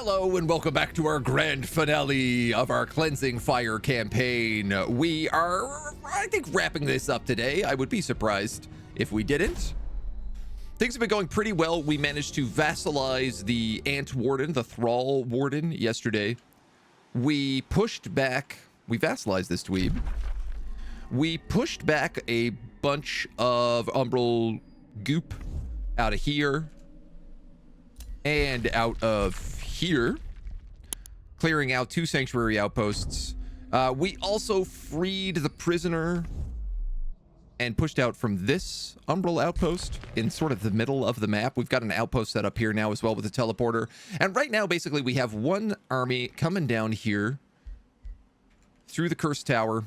Hello and welcome back to our grand finale of our Cleansing Fire campaign. We are, I think, wrapping this up today. I would be surprised if we didn't. Things have been going pretty well. We managed to vassalize the Ant Warden, the Thrall Warden, yesterday. We pushed back, we vassalized this dweeb. We pushed back a bunch of umbral goop out of here and out of here, clearing out 2 sanctuary outposts. We also freed the prisoner and pushed out from this umbral outpost in sort of the middle of the map. We've got an outpost set up here now as well with a teleporter. And right now, basically, we have one army coming down here through the Cursed Tower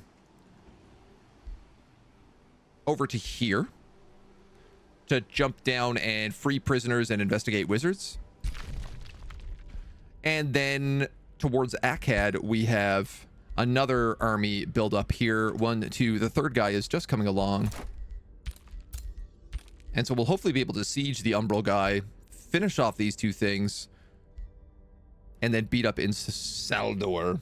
over to here to jump down and free prisoners and investigate wizards. And then towards Akkad, we have another army build up here. 1, 2, the third guy is just coming along. And so we'll hopefully be able to siege the Umbral guy, finish off these 2 things, and then beat up in Saldor.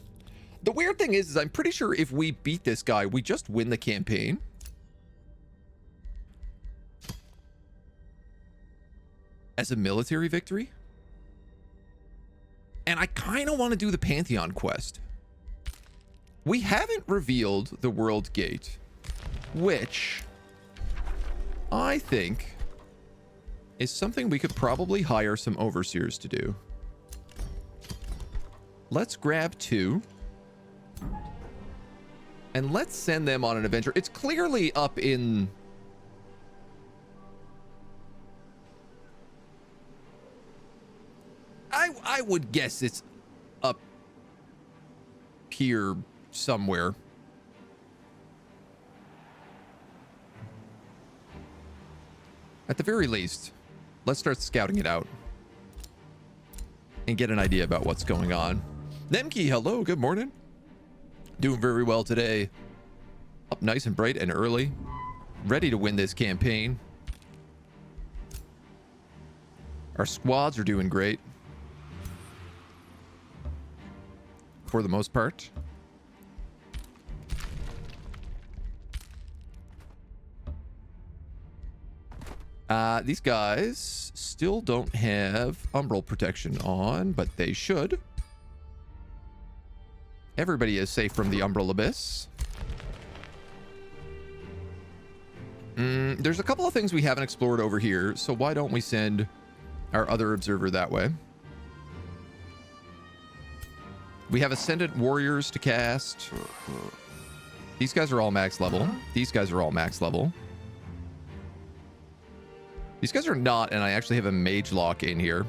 The weird thing is I'm pretty sure if we beat this guy, we just win the campaign. As a military victory. And I kind of want to do the Pantheon quest. We haven't revealed the World Gate, which I think is something we could probably hire some overseers to do. Let's grab 2. And let's send them on an adventure. It's clearly up in... I would guess it's up here somewhere. At the very least, let's start scouting it out and get an idea about what's going on. Nemki, hello, good morning. Doing very well today. Up nice and bright and early. Ready to win this campaign. Our squads are doing great. For the most part. These guys still don't have umbral protection on, but they should. Everybody is safe from the umbral abyss. There's a couple of things we haven't explored over here, so why don't we send our other observer that way? We have Ascendant Warriors to cast. These guys are all max level. These guys are all max level. These guys are not, and I actually have a Mage Lock in here.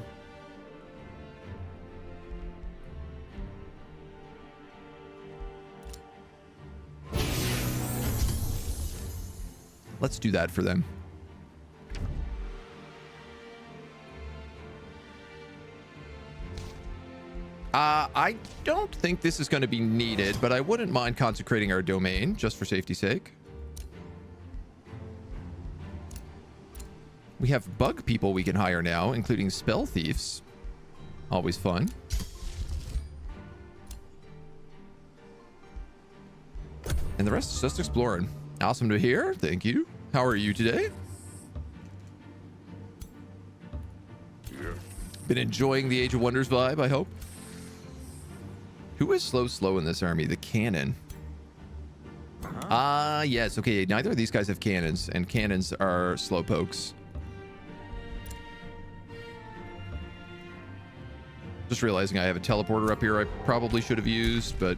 Let's do that for them. I don't think this is going to be needed, but I wouldn't mind consecrating our domain just for safety's sake. We have bug people we can hire now, including spell thieves. Always fun. And the rest is just exploring. Awesome to hear. Thank you. How are you today? Been enjoying the Age of Wonders vibe, I hope. Who is slow in this army? The cannon. Yes. Okay, neither of these guys have cannons, and cannons are slow pokes. Just realizing I have a teleporter up here I probably should have used, but...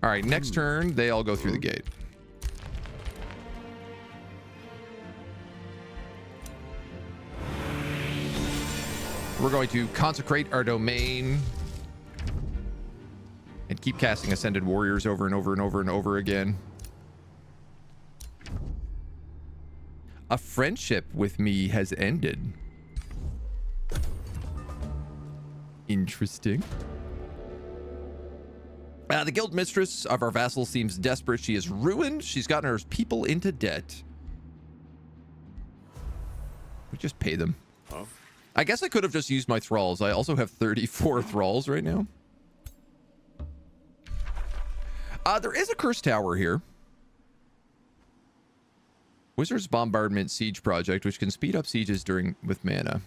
All right, next turn, they all go through the gate. We're going to consecrate our domain and keep casting Ascended Warriors over and over and over and over again. A friendship with me has ended. Interesting. The guild mistress of our vassal seems desperate. She is ruined. She's gotten her people into debt. We just pay them. I guess I could have just used my thralls. I also have 34 thralls right now. There is a cursed tower here. Wizard's Bombardment Siege Project, which can speed up sieges with mana.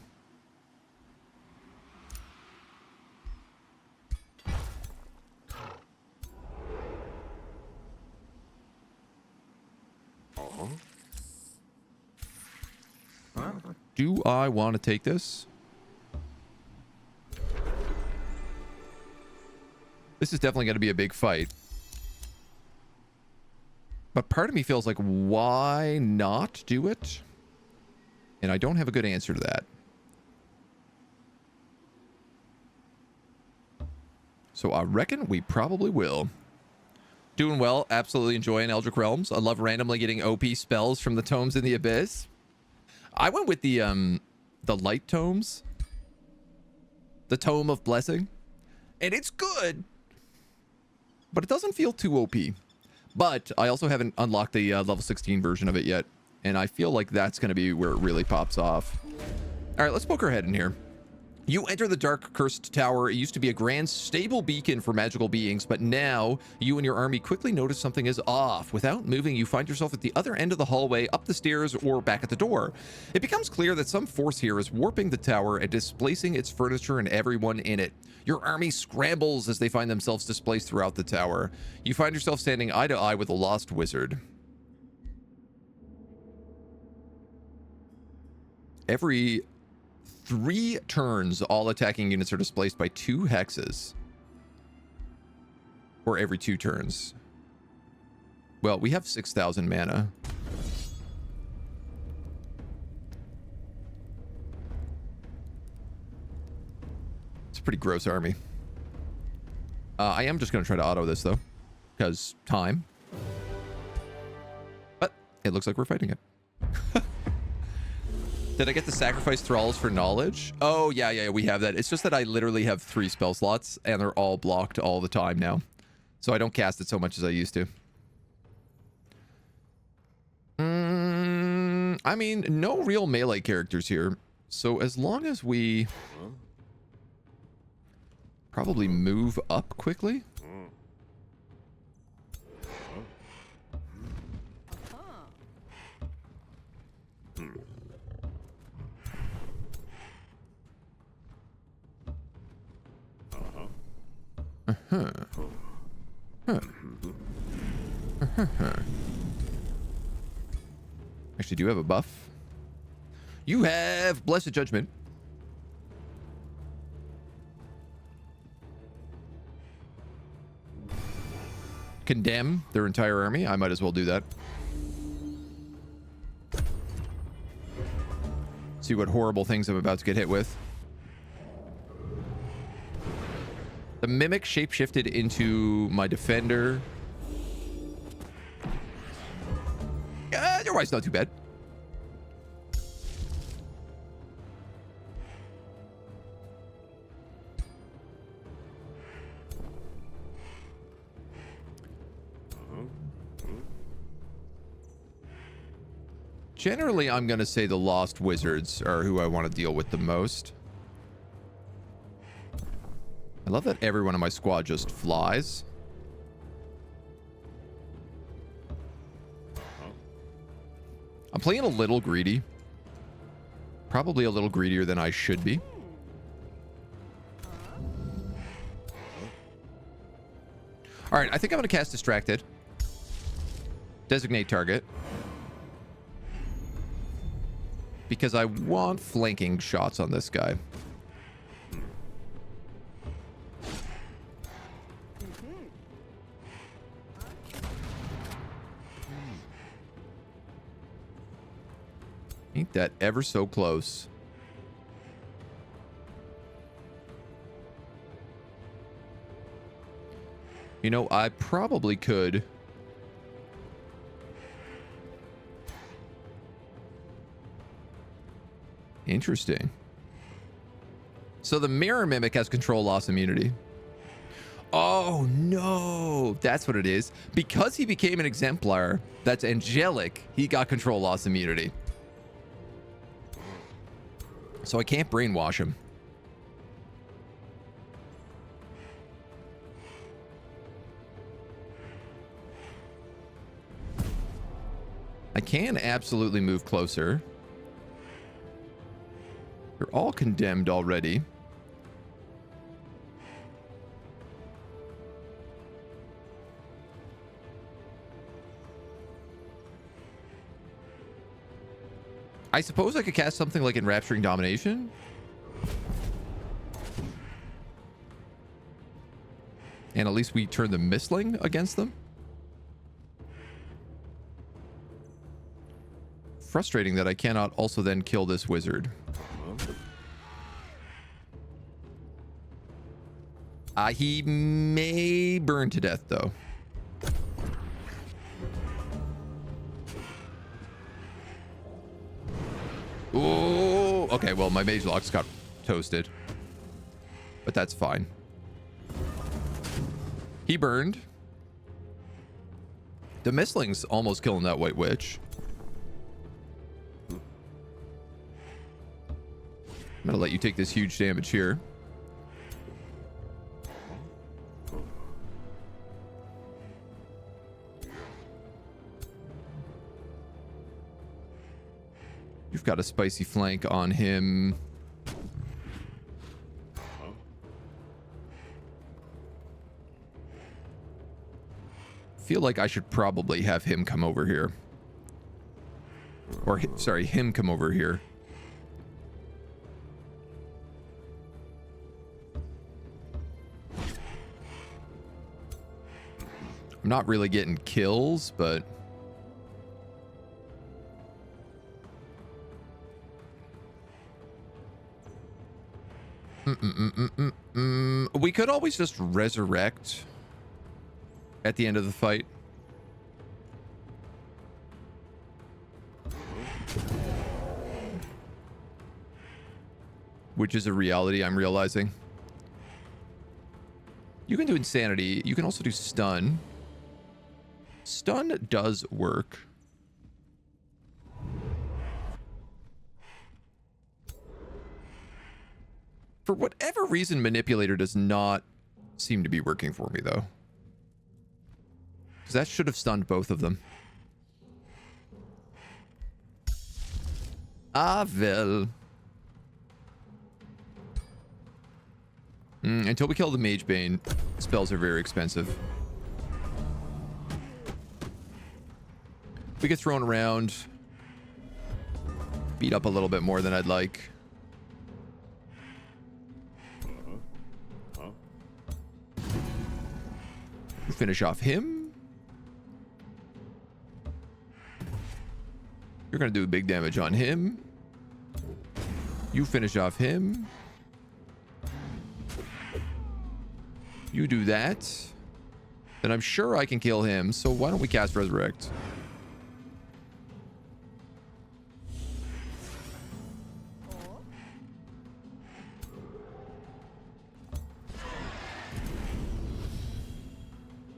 Do I want to take this? This is definitely going to be a big fight. But part of me feels like, why not do it? And I don't have a good answer to that. So I reckon we probably will. Doing well. Absolutely enjoying Eldritch Realms. I love randomly getting OP spells from the tomes in the Abyss. I went with the light tomes. The Tome of Blessing. And it's good. But it doesn't feel too OP. But I also haven't unlocked the level 16 version of it yet. And I feel like that's going to be where it really pops off. All right, let's poke our head in here. You enter the dark cursed tower. It used to be a grand stable beacon for magical beings, but now you and your army quickly notice something is off. Without moving, you find yourself at the other end of the hallway, up the stairs, or back at the door. It becomes clear that some force here is warping the tower and displacing its furniture and everyone in it. Your army scrambles as they find themselves displaced throughout the tower. You find yourself standing eye to eye with a lost wizard. Every 3 turns, all attacking units are displaced by 2 hexes. Or every 2 turns. Well, we have 6,000 mana. It's a pretty gross army. I am just going to try to auto this, though. Because time. But it looks like we're fighting it. Did I get the sacrifice thralls for knowledge? Oh, yeah, we have that. It's just that I literally have 3 spell slots, and they're all blocked all the time now. So I don't cast it so much as I used to. I mean, no real melee characters here. So as long as we probably move up quickly. Actually, do you have a buff? You have Blessed Judgment. Condemn their entire army. I might as well do that. See what horrible things I'm about to get hit with. The Mimic shapeshifted into my defender. Otherwise, not too bad. Generally, I'm going to say the Lost Wizards are who I want to deal with the most. I love that everyone in my squad just flies. I'm playing a little greedy. Probably a little greedier than I should be. All right, I think I'm going to cast Distracted. Designate target. Because I want flanking shots on this guy. Ain't that ever so close? You know, I probably could. Interesting. So the Mirror Mimic has control loss immunity. Oh no, that's what it is. Because he became an exemplar that's angelic, he got control loss immunity. So I can't brainwash him. I can absolutely move closer. They're all condemned already. I suppose I could cast something like Enrapturing Domination. And at least we turn the Mistling against them. Frustrating that I cannot also then kill this wizard. He may burn to death, though. Oh, okay. Well, my mage locks got toasted, but that's fine. He burned. The Mistling's almost killing that White Witch. I'm gonna let you take this huge damage here. You've got a spicy flank on him. Feel like I should probably have him come over here. Or, sorry, him come over here. I'm not really getting kills, but... We could always just resurrect at the end of the fight. Which is a reality I'm realizing. You can do Insanity. You can also do Stun. Stun does work. For whatever reason, Manipulator does not seem to be working for me, though. Because that should have stunned both of them. Ah, well. Until we kill the Mage Bane, spells are very expensive. We get thrown around. Beat up a little bit more than I'd like. Finish off him. You're gonna do big damage on him. You finish off him. You do that. Then I'm sure I can kill him. So why don't we cast Resurrect?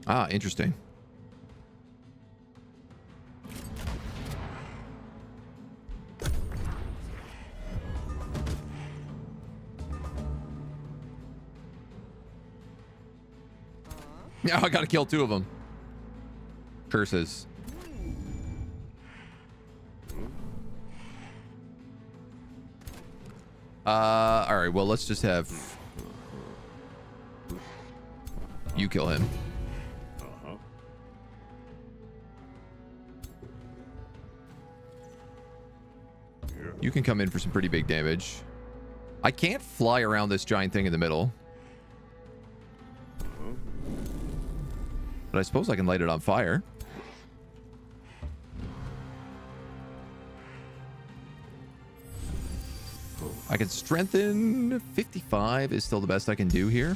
Ah, interesting. Yeah, I gotta kill two of them. Curses. All right, well, let's just have you kill him. You can come in for some pretty big damage. I can't fly around this giant thing in the middle. But I suppose I can light it on fire. I can strengthen. 55 is still the best I can do here.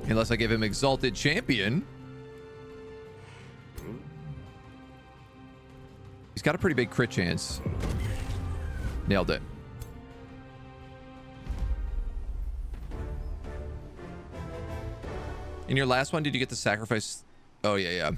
Unless I give him Exalted Champion. He's got a pretty big crit chance. Nailed it. In your last one, did you get to sacrifice? Oh, yeah, yeah.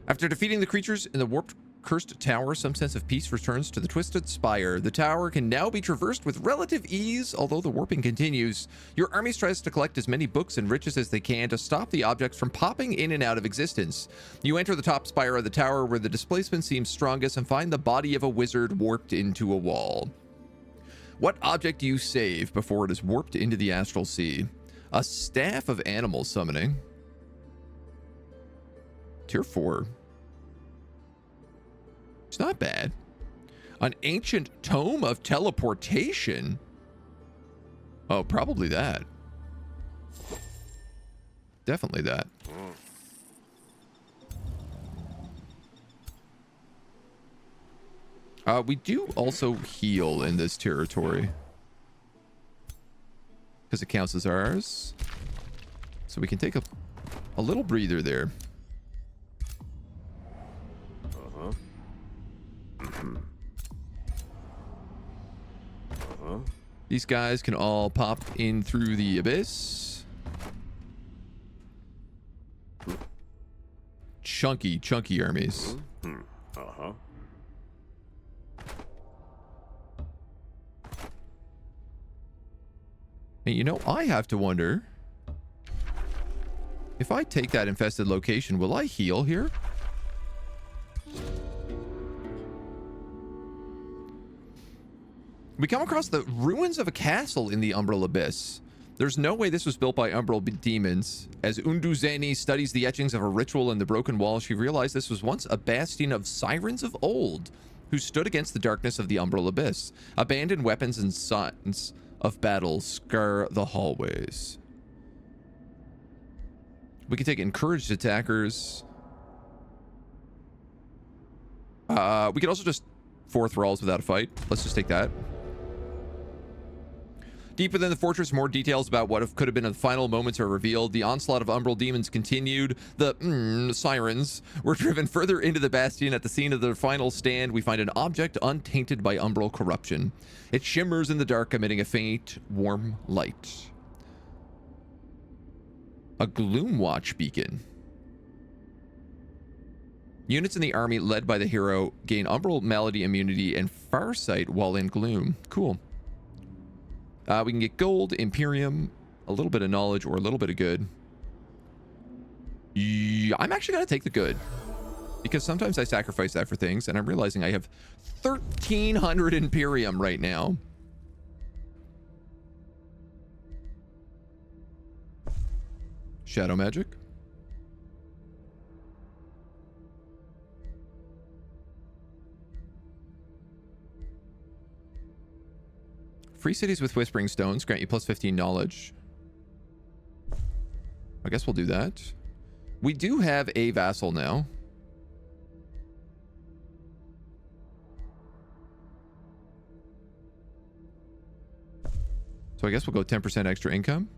After defeating the creatures in the warped cursed tower, some sense of peace returns to the twisted spire. The tower can now be traversed with relative ease, although the warping continues. Your army tries to collect as many books and riches as they can to stop the objects from popping in and out of existence. You enter the top spire of the tower where the displacement seems strongest and find the body of a wizard warped into a wall. What object do you save before it is warped into the astral sea? A staff of animal summoning. Tier 4. It's not bad. An ancient tome of teleportation. Oh, probably that. Definitely that. We do also heal in this territory, because it counts as ours. So we can take a little breather there. These guys can all pop in through the abyss. Chunky armies. And you know, I have to wonder, if I take that infested location, will I heal here? We come across the ruins of a castle in the Umbral Abyss. There's no way this was built by Umbral demons. As Unduzeni studies the etchings of a ritual in the broken wall, she realized this was once a bastion of sirens of old, who stood against the darkness of the Umbral Abyss. Abandoned weapons and signs of battle scar the hallways. We can take encouraged attackers. We could also just 4 thralls without a fight. Let's just take that. Deep within the fortress, more details about what could have been the final moments are revealed. The onslaught of Umbral demons continued. The sirens were driven further into the bastion. At the scene of their final stand, we find an object untainted by Umbral corruption. It shimmers in the dark, emitting a faint, warm light. A Gloomwatch beacon. Units in the army led by the hero gain Umbral malady immunity and farsight while in gloom. Cool. We can get gold, Imperium, a little bit of knowledge, or a little bit of good. Yeah, I'm actually going to take the good, because sometimes I sacrifice that for things, and I'm realizing I have 1,300 Imperium right now. Shadow magic. Free cities with whispering stones grant you plus 15 knowledge. I guess we'll do that. We do have a vassal now. So I guess we'll go 10% extra income.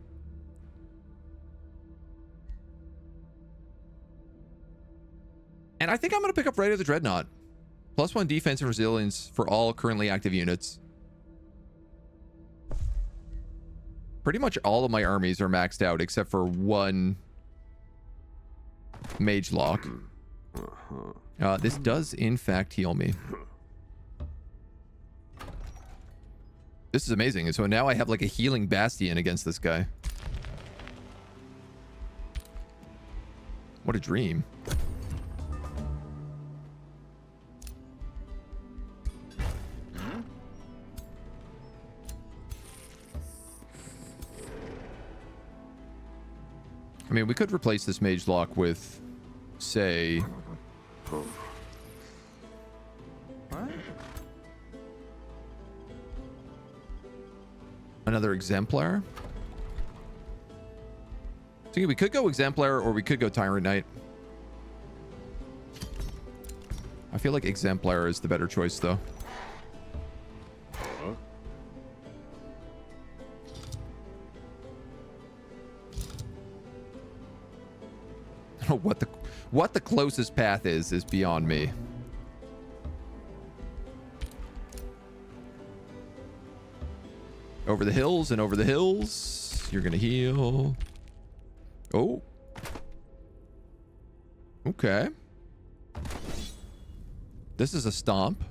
And I think I'm going to pick up Rite of the Dreadnought. +1 defense and resilience for all currently active units. Pretty much all of my armies are maxed out except for one mage lock. This does in fact heal me. This is amazing. So now I have like a healing bastion against this guy. What a dream. I mean, we could replace this mage lock with, say... What? Another exemplar? So we could go exemplar, or we could go tyrant knight. I feel like exemplar is the better choice, though. What the closest path is beyond me. Over the hills and over the hills. You're gonna heal. Oh. Okay. This is a stomp.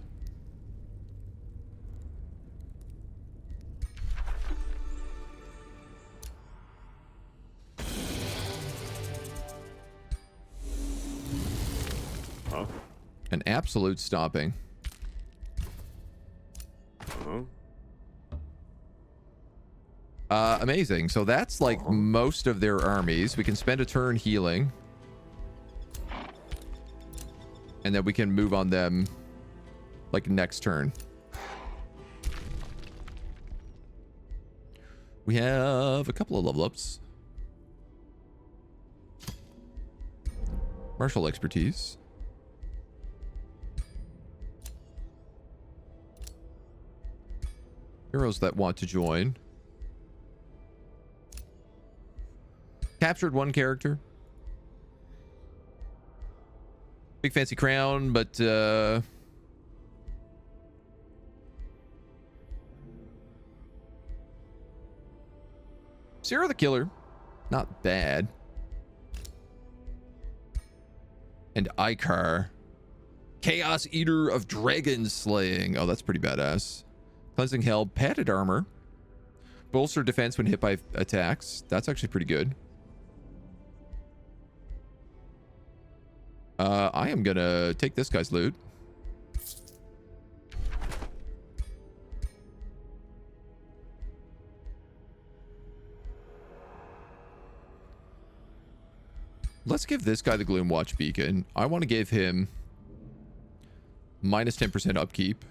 Huh? An absolute stomping. Huh? Amazing. So that's like most of their armies. We can spend a turn healing. And then we can move on them like next turn. We have a couple of level ups. Martial expertise. Heroes that want to join. Captured one character. Big fancy crown, but Zero the Killer. Not bad. And Icar. Chaos Eater of Dragon Slaying. Oh, that's pretty badass. Cleansing Hell. Padded armor. Bolster defense when hit by attacks. That's actually pretty good. I am gonna take this guy's loot. Let's give this guy the Gloomwatch Beacon. I want to give him minus 10% upkeep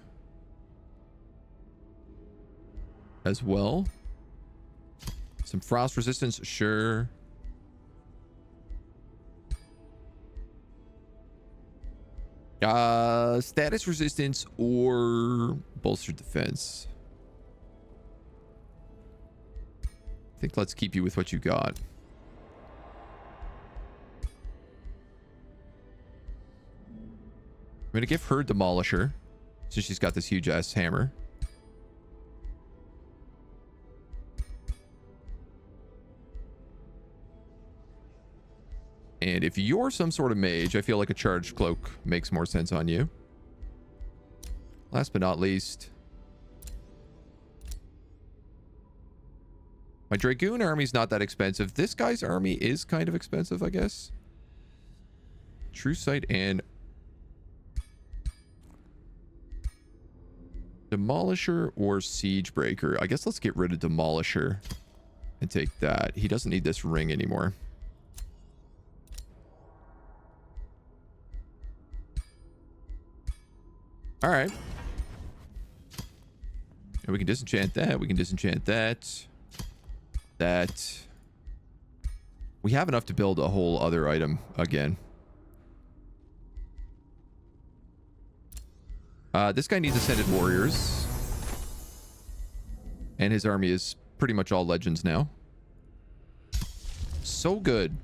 as well. Some frost resistance, sure. Status resistance or bolstered defense. I think let's keep you with what you got. I'm gonna give her Demolisher since she's got this huge ass hammer. And if you're some sort of mage, I feel like a charged cloak makes more sense on you. Last but not least, my Dragoon army's not that expensive. This guy's army is kind of expensive, I guess. True Sight and Demolisher or Siegebreaker. I guess let's get rid of Demolisher and take that. He doesn't need this ring anymore. All right. And we can disenchant that. We can disenchant that. That. We have enough to build a whole other item again. This guy needs Ascended Warriors. And his army is pretty much all legends now. So good.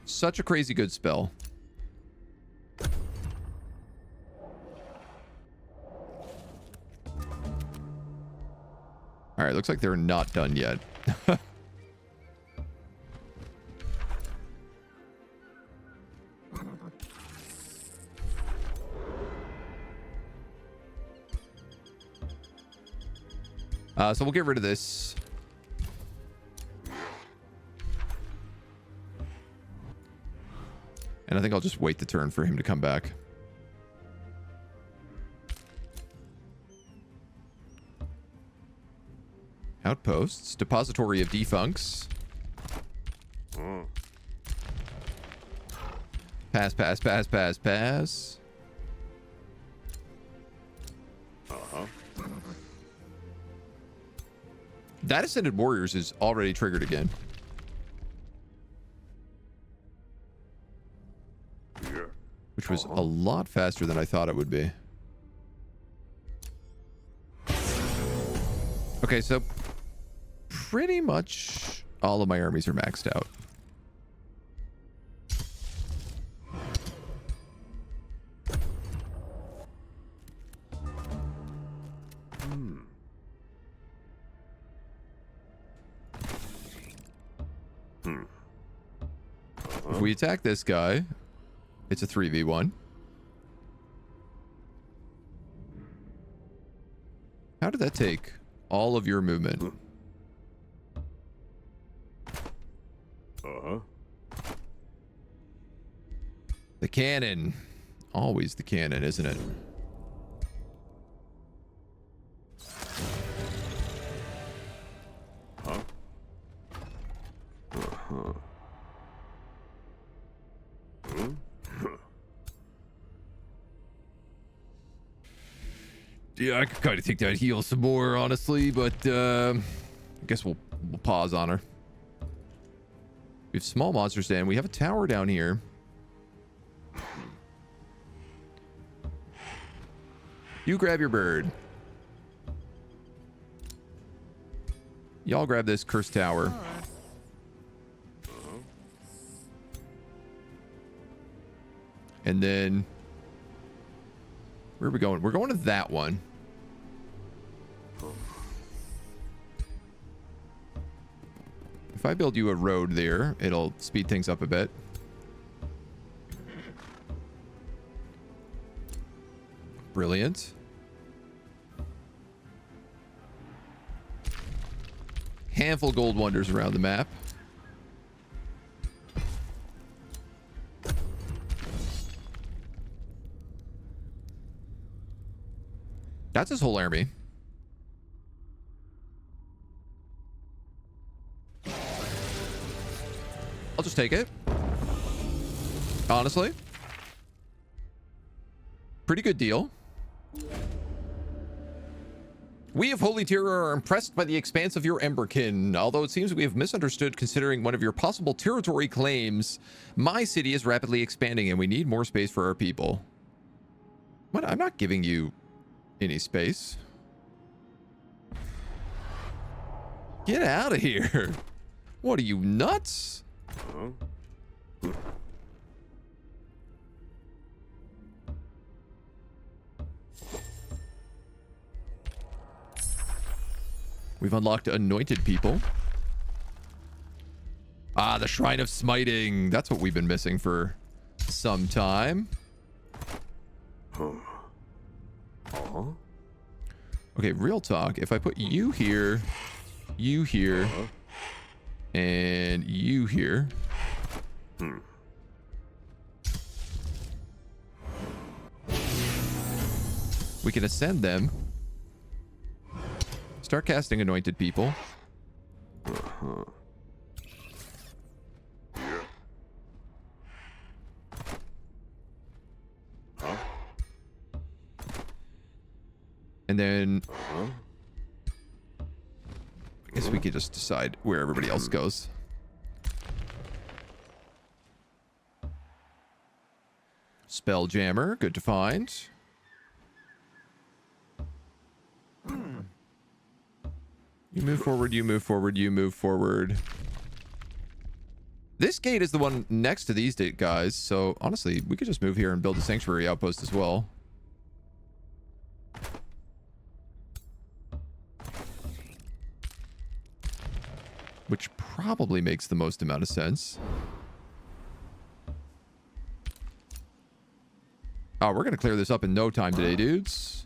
Such a crazy good spell. All right, looks like they're not done yet. So we'll get rid of this. And I think I'll just wait the turn for him to come back. Outposts. Depository of Defuncts. Pass, pass, pass, pass, pass. That Ascended Warriors is already triggered again. Which was a lot faster than I thought it would be. Okay, so pretty much all of my armies are maxed out. If we attack this guy, it's a 3v1. How did that take all of your movement? The cannon. Always the cannon, isn't it? Yeah, I could kind of take that heal some more, honestly, but I guess we'll pause on her. We have small monsters in. We have a tower down here. You grab your bird. Y'all grab this cursed tower. And then where are we going? We're going to that one. If I build you a road there, it'll speed things up a bit. Brilliant. Handful of gold wonders around the map. That's his whole army. I'll just take it. Honestly. Pretty good deal. We of Holy Terror are impressed by the expanse of your Emberkin, although it seems we have misunderstood considering one of your possible territory claims. My city is rapidly expanding and we need more space for our people. What? I'm not giving you any space. Get out of here. What are you, nuts? We've unlocked anointed people. Ah, the Shrine of Smiting. That's what we've been missing for some time. Okay, real talk. If I put you here, and you here. We can ascend them. Start casting anointed people. And then I guess we could just decide where everybody else goes. Spelljammer, good to find. You move forward, you move forward, you move forward. This gate is the one next to these guys, so honestly, we could just move here and build a sanctuary outpost as well. Which probably makes the most amount of sense. Oh, we're going to clear this up in no time today, dudes.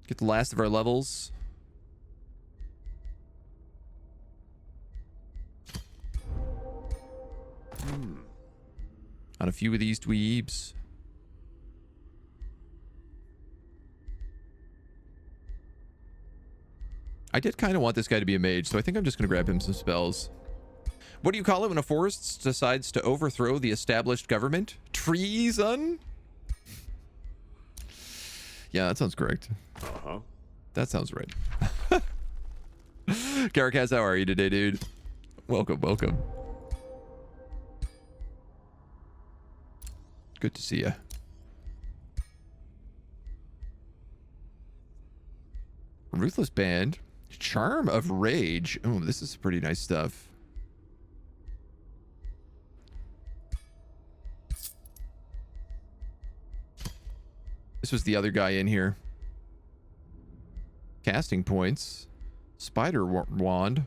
Get the last of our levels. On a few of these dweebs. I did kind of want this guy to be a mage, so I think I'm just going to grab him some spells. What do you call it when a forest decides to overthrow the established government? Treason? Yeah, that sounds correct. That sounds right. Caracas, how are you today, dude? Welcome, welcome. Good to see you. Ruthless Band. Charm of Rage. Oh, this is pretty nice stuff. This was the other guy in here. Casting points. Spider wand.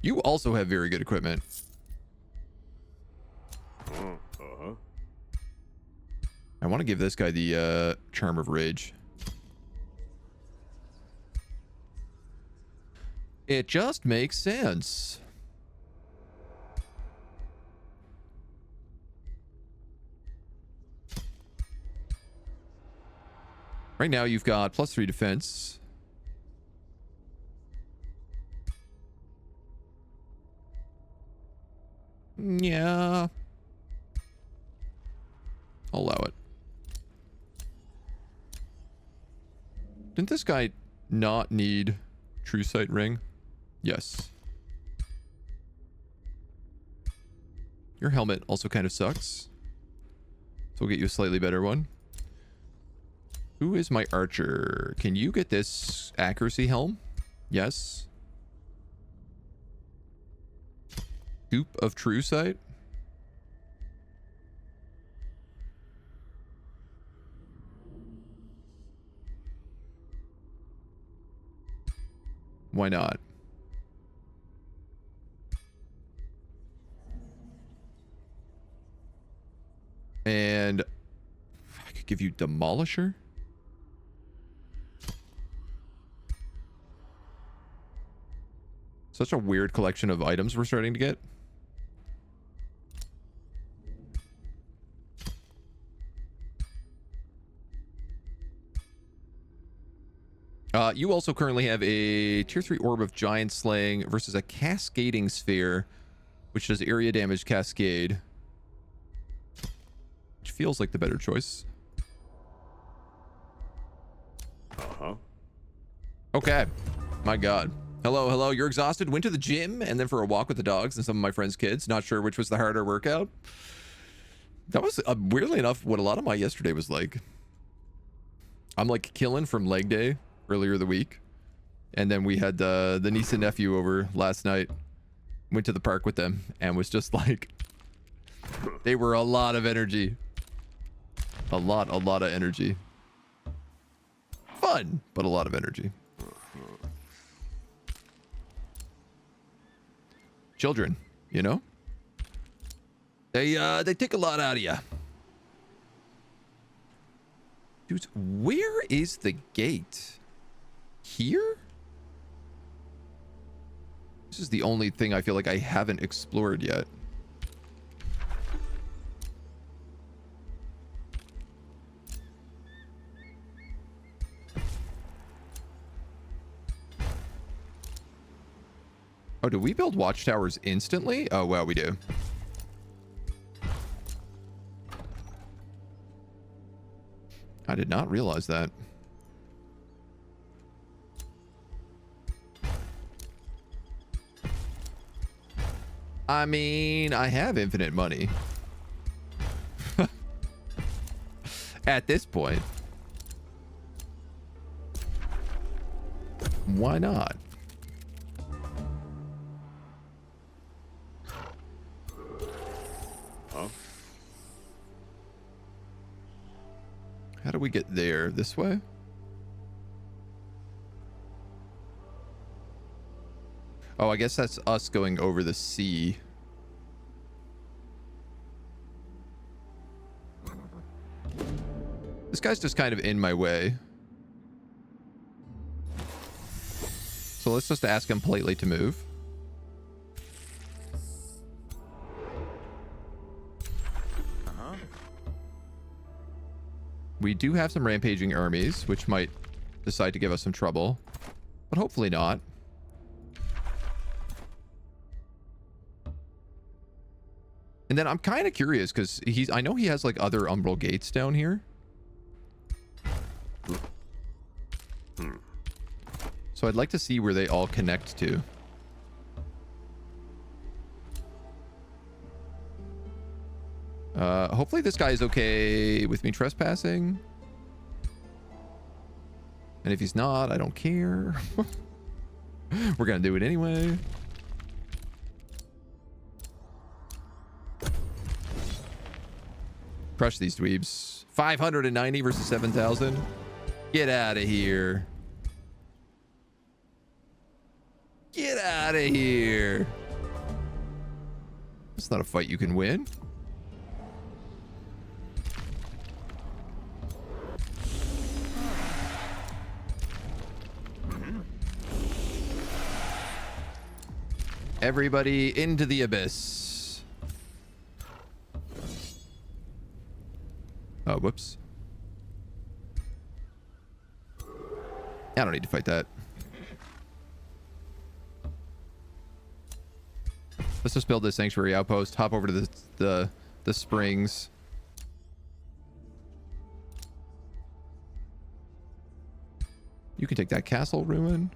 You also have very good equipment. I want to give this guy the Charm of Rage. It just makes sense. Right now you've got +3 defense. Yeah. I'll allow it. Didn't this guy not need True Sight Ring? Yes. Your helmet also kind of sucks. So we'll get you a slightly better one. Who is my archer? Can you get this accuracy helm? Yes. Scoop of True Sight. Why not? And I could give you Demolisher. Such a weird collection of items we're starting to get. You also currently have a tier 3 orb of giant slaying versus a cascading sphere, which does area damage cascade, which feels like the better choice. Okay. My God. Hello, hello. You're exhausted. Went to the gym and then for a walk with the dogs and some of my friends' kids. Not sure which was the harder workout. That was weirdly enough what a lot of my yesterday was like. I'm like killing from leg day earlier the week, and then we had the niece and nephew over last night. Went to the park with them and was just like, they were a lot of energy. A lot of energy. Fun, but a lot of energy. Children, you know, they take a lot out of you. Dudes, where is the gate? Here? This is the only thing I feel like I haven't explored yet. Oh, do we build watchtowers instantly? Oh, well, we do. I did not realize that. I mean, I have infinite money. At this point. Why not? How do we get there? This way? Oh, I guess that's us going over the sea. This guy's just kind of in my way. So let's just ask him politely to move. We do have some rampaging armies, which might decide to give us some trouble, but hopefully not. And then I'm kind of curious because I know he has like other umbral gates down here. So I'd like to see where they all connect to. Hopefully this guy is okay with me trespassing. And if he's not, I don't care. We're gonna do it anyway. Crush these dweebs. 590 versus 7,000. Get out of here. Get out of here. It's not a fight you can win. Everybody into the abyss. Oh, whoops. I don't need to fight that. Let's just build this sanctuary outpost. Hop over to the springs. You can take that castle ruin.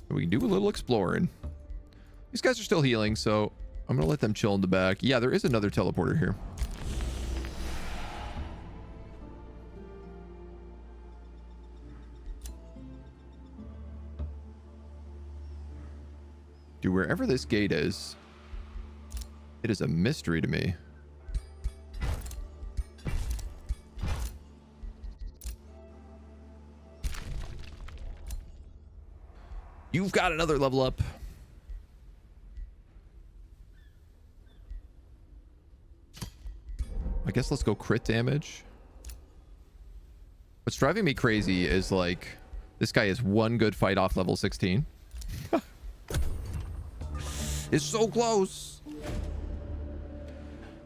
We can do a little exploring. These guys are still healing, so I'm gonna let them chill in the back. Yeah, there is another teleporter here. Dude, wherever this gate is, it is a mystery to me. You've got another level up. I guess let's go crit damage. What's driving me crazy is like, this guy is one good fight off level 16. It's so close.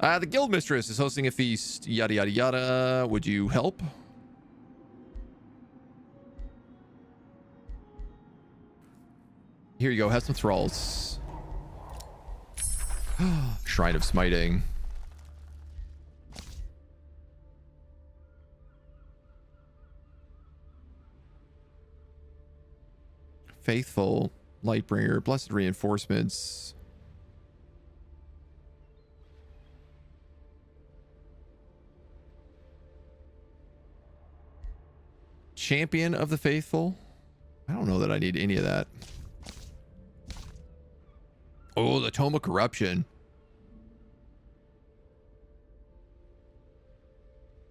The guild mistress is hosting a feast. Yada, yada, yada. Would you help? Here you go. Have some thralls. Shrine of Smiting. Faithful. Lightbringer. Blessed Reinforcements. Champion of the Faithful. I don't know that I need any of that. Oh, the Tome of Corruption.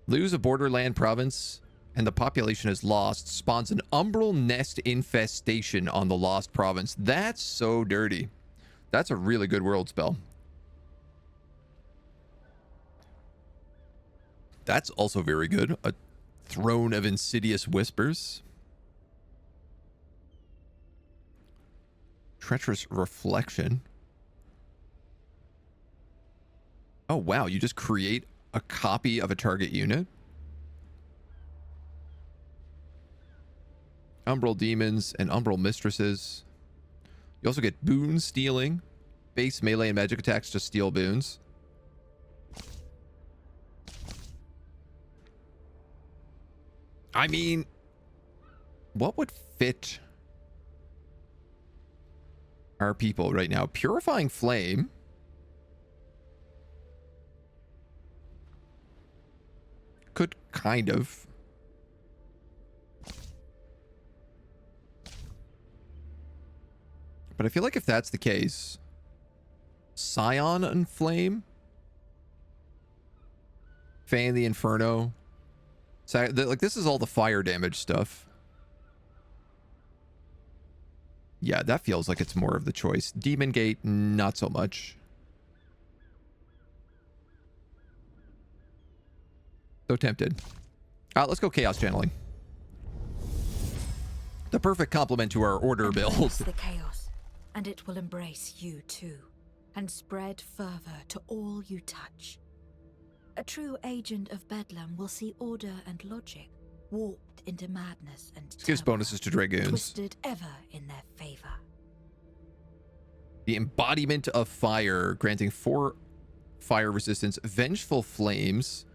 Lose a borderland province and the population is lost. Spawns an umbral nest infestation on the lost province. That's so dirty. That's a really good world spell. That's also very good. A Throne of Insidious Whispers. Treacherous Reflection. Oh, wow. You just create a copy of a target unit. Umbral Demons and Umbral Mistresses. You also get boon stealing. Base melee and magic attacks to steal boons. I mean, what would fit our people right now? Purifying Flame. Could kind of. But I feel like if that's the case, Scion and Flame, Fan the Inferno. So, like, this is all the fire damage stuff. Yeah, that feels like it's more of the choice. Demon Gate, not so much. So tempted. Let's go Chaos Channeling. The perfect complement to our order build. The chaos, and it will embrace you too, and spread fervor to all you touch. A true agent of Bedlam will see order and logic warped into madness and this gives bonuses to Dragoons. Twisted ever in their favor. The Embodiment of Fire, granting 4 fire resistance, Vengeful Flames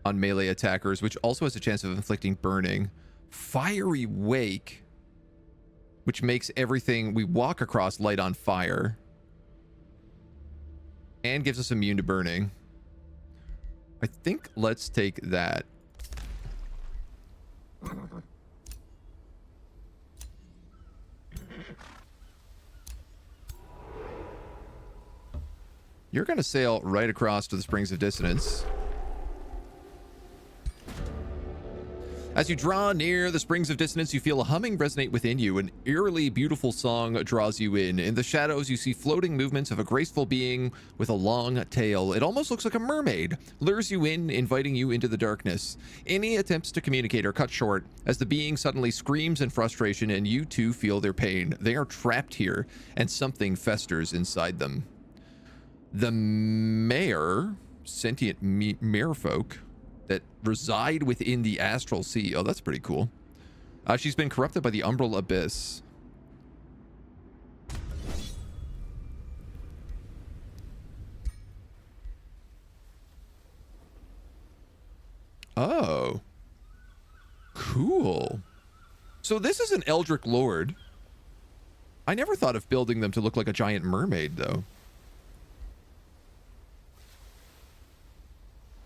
on melee attackers, which also has a chance of inflicting burning. Fiery Wake, which makes everything we walk across light on fire. And gives us immune to burning. I think let's take that. You're going to sail right across to the Springs of Dissonance. As you draw near the springs of dissonance, you feel a humming resonate within you. An eerily beautiful song draws you in. In the shadows, you see floating movements of a graceful being with a long tail. It almost looks like a mermaid, lures you in, inviting you into the darkness. Any attempts to communicate are cut short as the being suddenly screams in frustration and you too feel their pain. They are trapped here and something festers inside them. The maer, sentient merfolk, that reside within the astral sea. Oh, that's pretty cool. She's been corrupted by the umbral abyss. Oh. Cool. So this is an Eldritch Lord. I never thought of building them to look like a giant mermaid, though.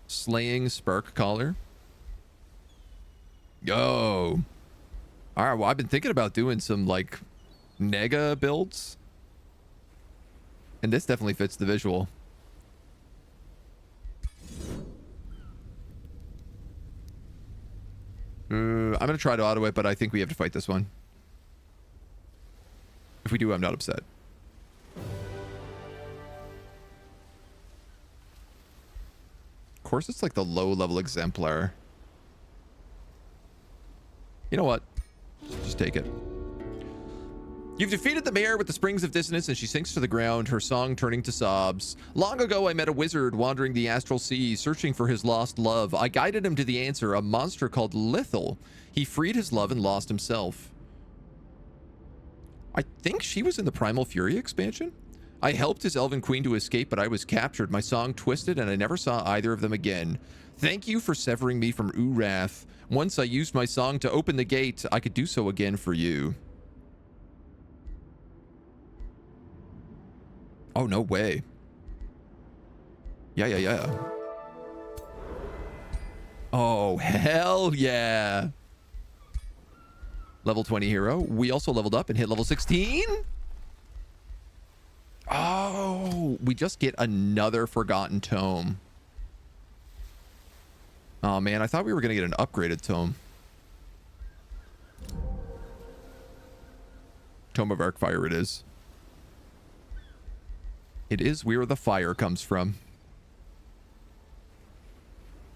Slaying Spark Collar. Yo. All right, well, I've been thinking about doing some, like, nega builds. And this definitely fits the visual. I'm going to try to auto it, but I think we have to fight this one. If we do, I'm not upset. Of course, it's like the low-level exemplar. You know what? Just take it. You've defeated the maer with the springs of dissonance, and she sinks to the ground, her song turning to sobs. Long ago, I met a wizard wandering the astral sea, searching for his lost love. I guided him to the answer, a monster called Lithal. He freed his love and lost himself. I think she was in the Primal Fury expansion? I helped his elven queen to escape, but I was captured. My song twisted, and I never saw either of them again. Thank you for severing me from Urath. Once I used my song to open the gate, I could do so again for you. Oh, no way. Yeah. Oh, hell yeah. Level 20 hero. We also leveled up and hit level 16. Oh, we just get another Forgotten Tome. Oh, man, I thought we were going to get an upgraded tome. Tome of Arcfire it is. It is where the fire comes from.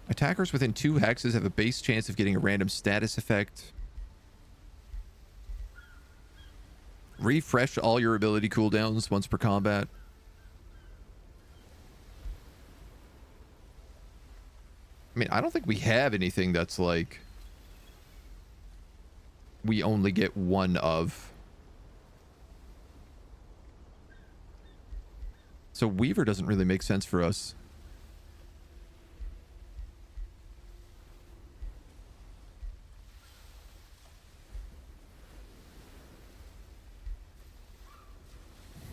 Attackers within 2 hexes have a base chance of getting a random status effect. Refresh all your ability cooldowns once per combat. I mean, I don't think we have anything that's like we only get one of. So Weaver doesn't really make sense for us.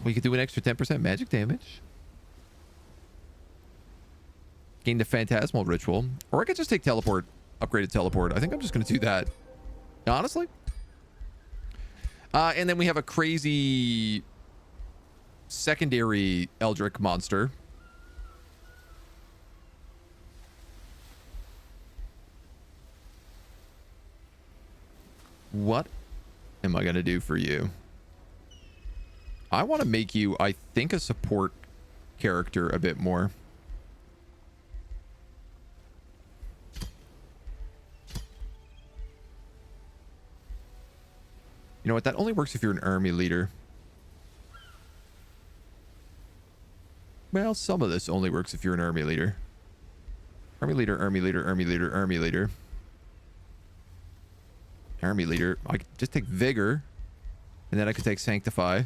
We could do an extra 10% magic damage. Gain the Phantasmal Ritual. Or I could just take Teleport. Upgraded Teleport. I think I'm just going to do that. Honestly. And then we have a crazy secondary Eldritch monster. What am I going to do for you? I want to make you, I think, a support character a bit more. You know what? That only works if you're an army leader. Well, some of this only works if you're an army leader. Army leader, army leader, army leader, army leader. Army leader. I could just take Vigor. And then I could take Sanctify.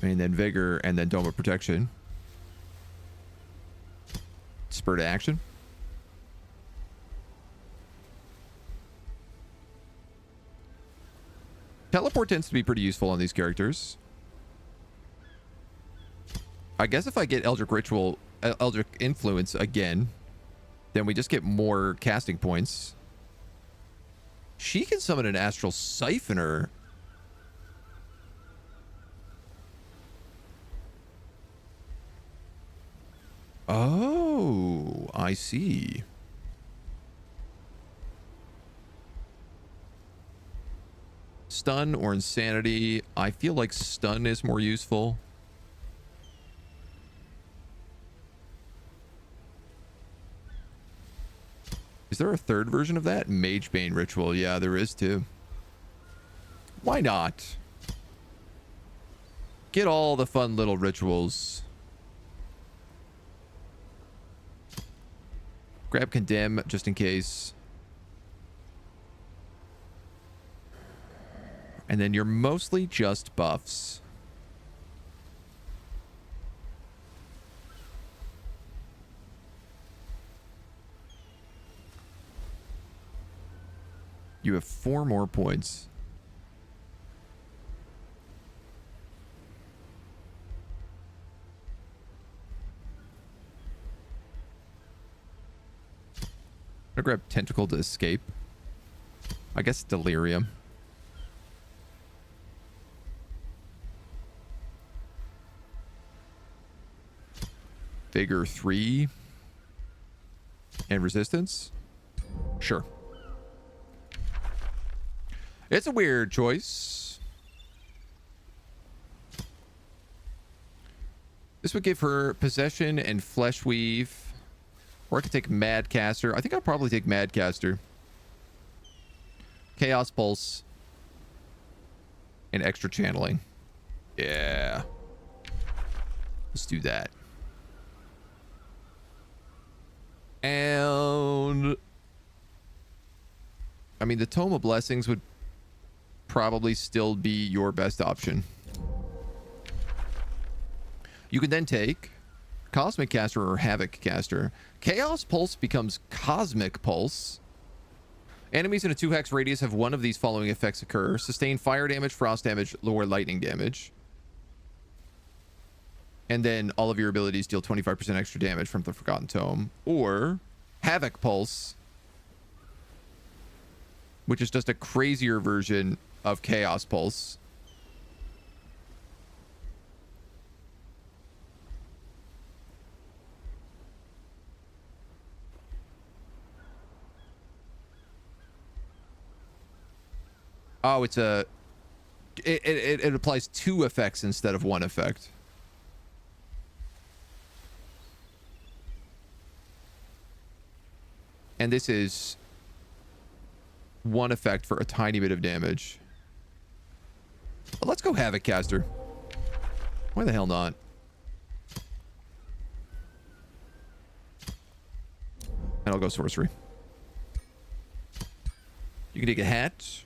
And then Vigor, and then Dome of Protection. Spur to action. Teleport tends to be pretty useful on these characters. I guess if I get Eldritch Ritual, Eldritch Influence again, then we just get more casting points. She can summon an Astral Siphoner. Oh, I see. Stun or insanity. I feel like stun is more useful. Is there a third version of that? Magebane ritual. Yeah, there is too. Why not? Get all the fun little rituals. Grab condemn just in case. And then you're mostly just buffs. You have 4 more points. I'm gonna grab tentacle to escape. I guess delirium. Vigor 3 and resistance. Sure. It's a weird choice. This would give her possession and flesh weave. Or I could take Madcaster. I think I'll probably take Madcaster. Chaos Pulse. And extra channeling. Yeah. Let's do that. And I mean, the Tome of Blessings would probably still be your best option. You can then take Cosmic Caster or Havoc Caster. Chaos Pulse becomes Cosmic Pulse. Enemies in a 2-hex radius have one of these following effects occur: sustain fire damage, frost damage, or lightning damage. And then all of your abilities deal 25% extra damage from the Forgotten Tome. Or Havoc Pulse, which is just a crazier version of Chaos Pulse. Oh, it's a... It applies 2 effects instead of 1 effect. And this is 1 effect for a tiny bit of damage. But let's go Havoc Caster. Why the hell not? And I'll go sorcery. You can take a hat.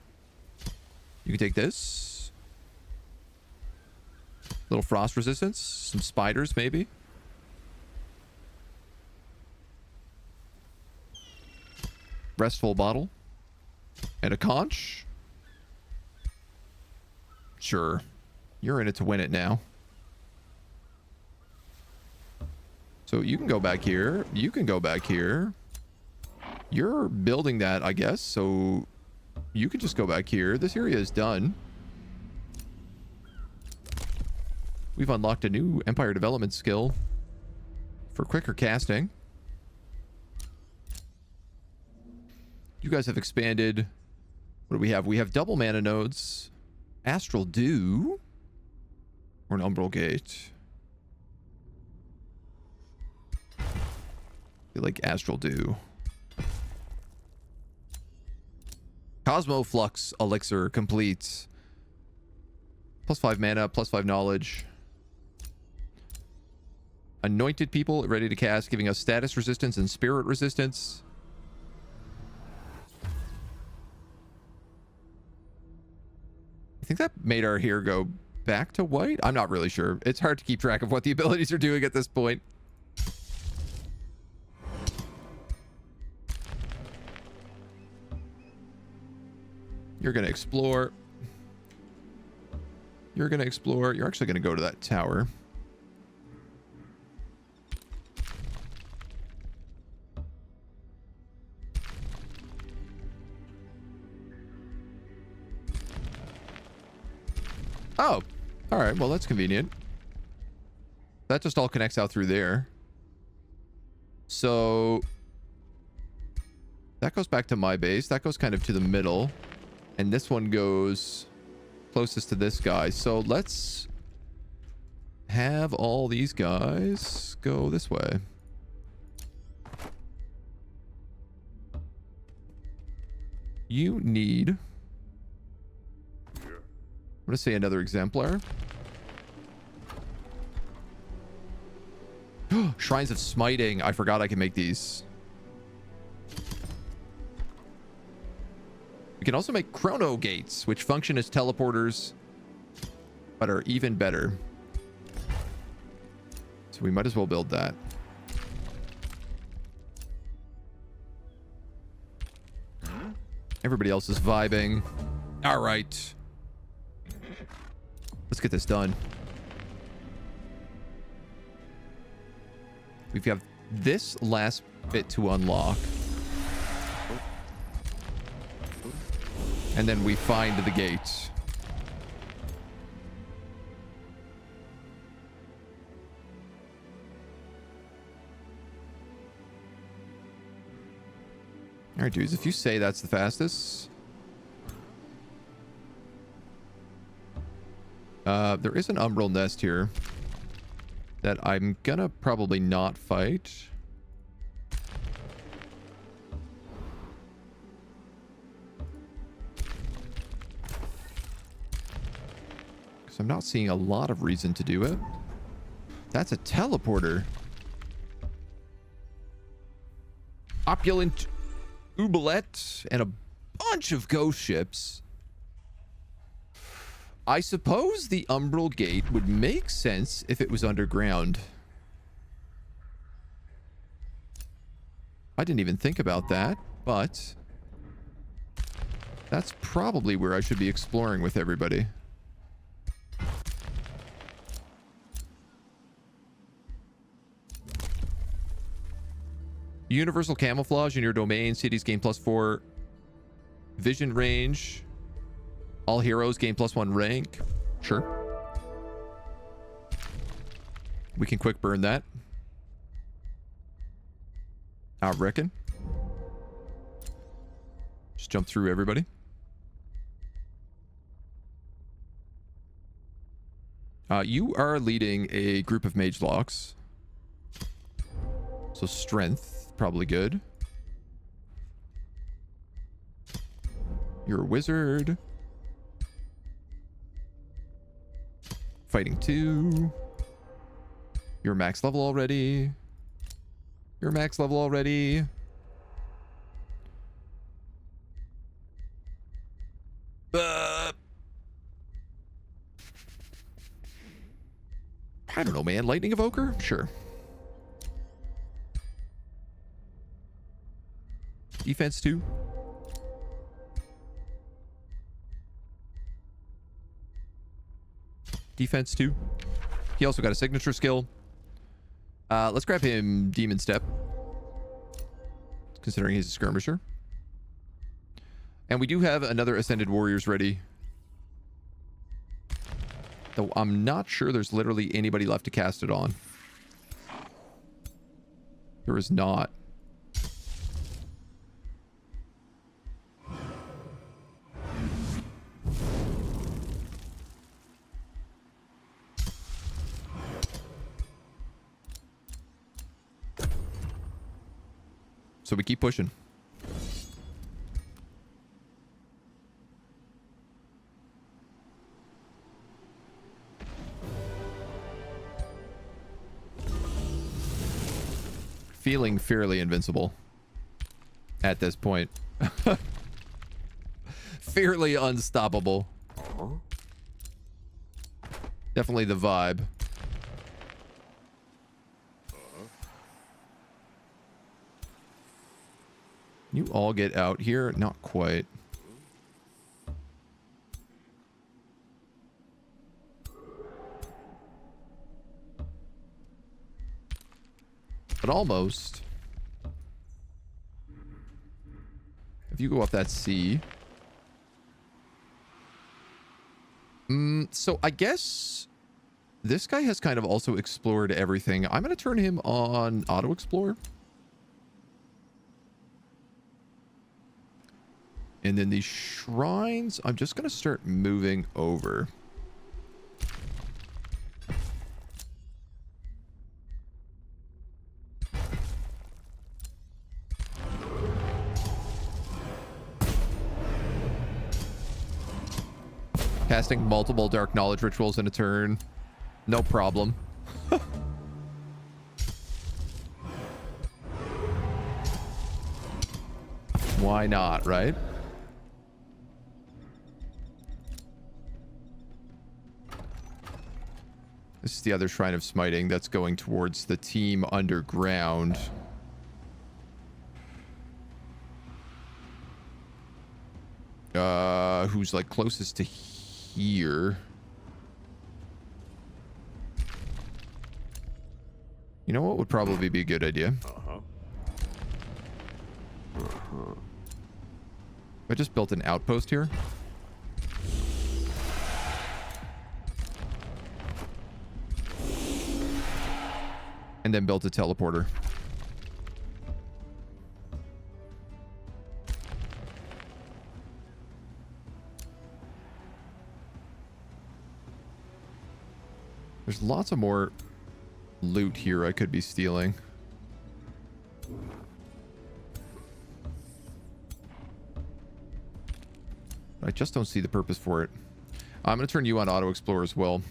You can take this. Little frost resistance. Some spiders, maybe. Restful bottle. And a conch. Sure. You're in it to win it now. So you can go back here. You can go back here. You're building that, I guess. So you can just go back here. This area is done. We've unlocked a new Empire development skill for quicker casting. You guys have expanded. What do we have? We have double mana nodes. Astral Dew. Or an Umbral Gate. I feel like Astral Dew. Cosmo Flux Elixir complete. +5 mana, +5 knowledge. Anointed people ready to cast, giving us status resistance and spirit resistance. I think that made our here go back to white. I'm not really sure. It's hard to keep track of what the abilities are doing at this point. You're going to explore. You're going to explore. You're actually going to go to that tower. Oh, all right. Well, that's convenient. That just all connects out through there. So that goes back to my base. That goes kind of to the middle. And this one goes closest to this guy. So let's have all these guys go this way. You need... I'm going to say another exemplar. Shrines of Smiting. I forgot I can make these. We can also make chrono gates, which function as teleporters, but are even better. So we might as well build that. Everybody else is vibing. All right. Let's get this done. We have this last bit to unlock. And then we find the gate. All right, dudes, if you say that's the fastest. There is an umbral nest here that I'm gonna probably not fight. Because I'm not seeing a lot of reason to do it. That's a teleporter. Opulent Oubliette and a bunch of ghost ships. I suppose the umbral gate would make sense if it was underground. I didn't even think about that, but that's probably where I should be exploring with everybody. Universal camouflage in your domain. Cities gain +4 vision range. All heroes gain +1 rank. Sure. We can quick burn that. I reckon. Just jump through everybody. You are leading a group of mage locks. So strength, probably good. You're a wizard. Fighting 2. You're max level already. You're max level already. I don't know, man. Lightning Evoker? Sure. Defense 2. Defense 2. He also got a signature skill. Let's grab him Demon Step, considering he's a skirmisher. And we do have another Ascended Warriors ready. Though I'm not sure there's literally anybody left to cast it on. There is not. So we keep pushing. Feeling fairly invincible at this point. Fairly unstoppable. Definitely the vibe. You all get out here? Not quite. But almost. If you go up that sea. So I guess this guy has kind of also explored everything. I'm going to turn him on auto explore. And then these shrines, I'm just going to start moving over. Casting multiple dark knowledge rituals in a turn. No problem. Why not, right? This is the other Shrine of Smiting that's going towards the team underground. Who's like closest to here? You know what would probably be a good idea? I just built an outpost here. And then built a teleporter. There's lots of more loot here I could be stealing. I just don't see the purpose for it. I'm going to turn you on auto explore as well.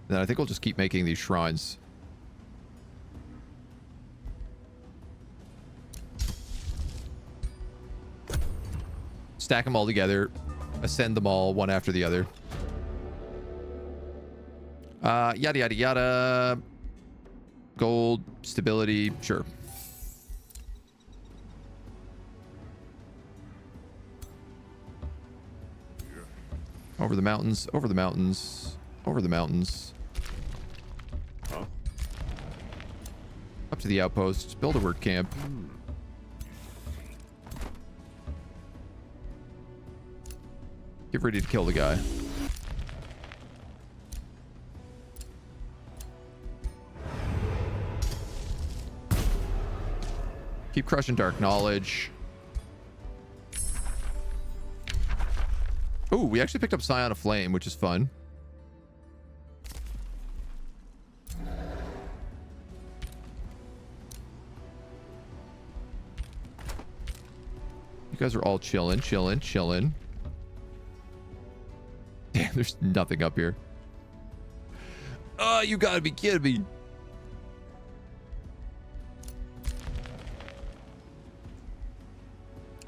Then I think we'll just keep making these shrines. Stack them all together. Ascend them all one after the other. Yada, yada, yada. Gold, stability, sure. Over the mountains, over the mountains, over the mountains. Up to the outposts, build a work camp. Get ready to kill the guy. Keep crushing dark knowledge. Oh, we actually picked up Scion of Flame, which is fun. You guys are all chilling, chilling, chilling. Damn, there's nothing up here. Oh, you gotta be kidding me.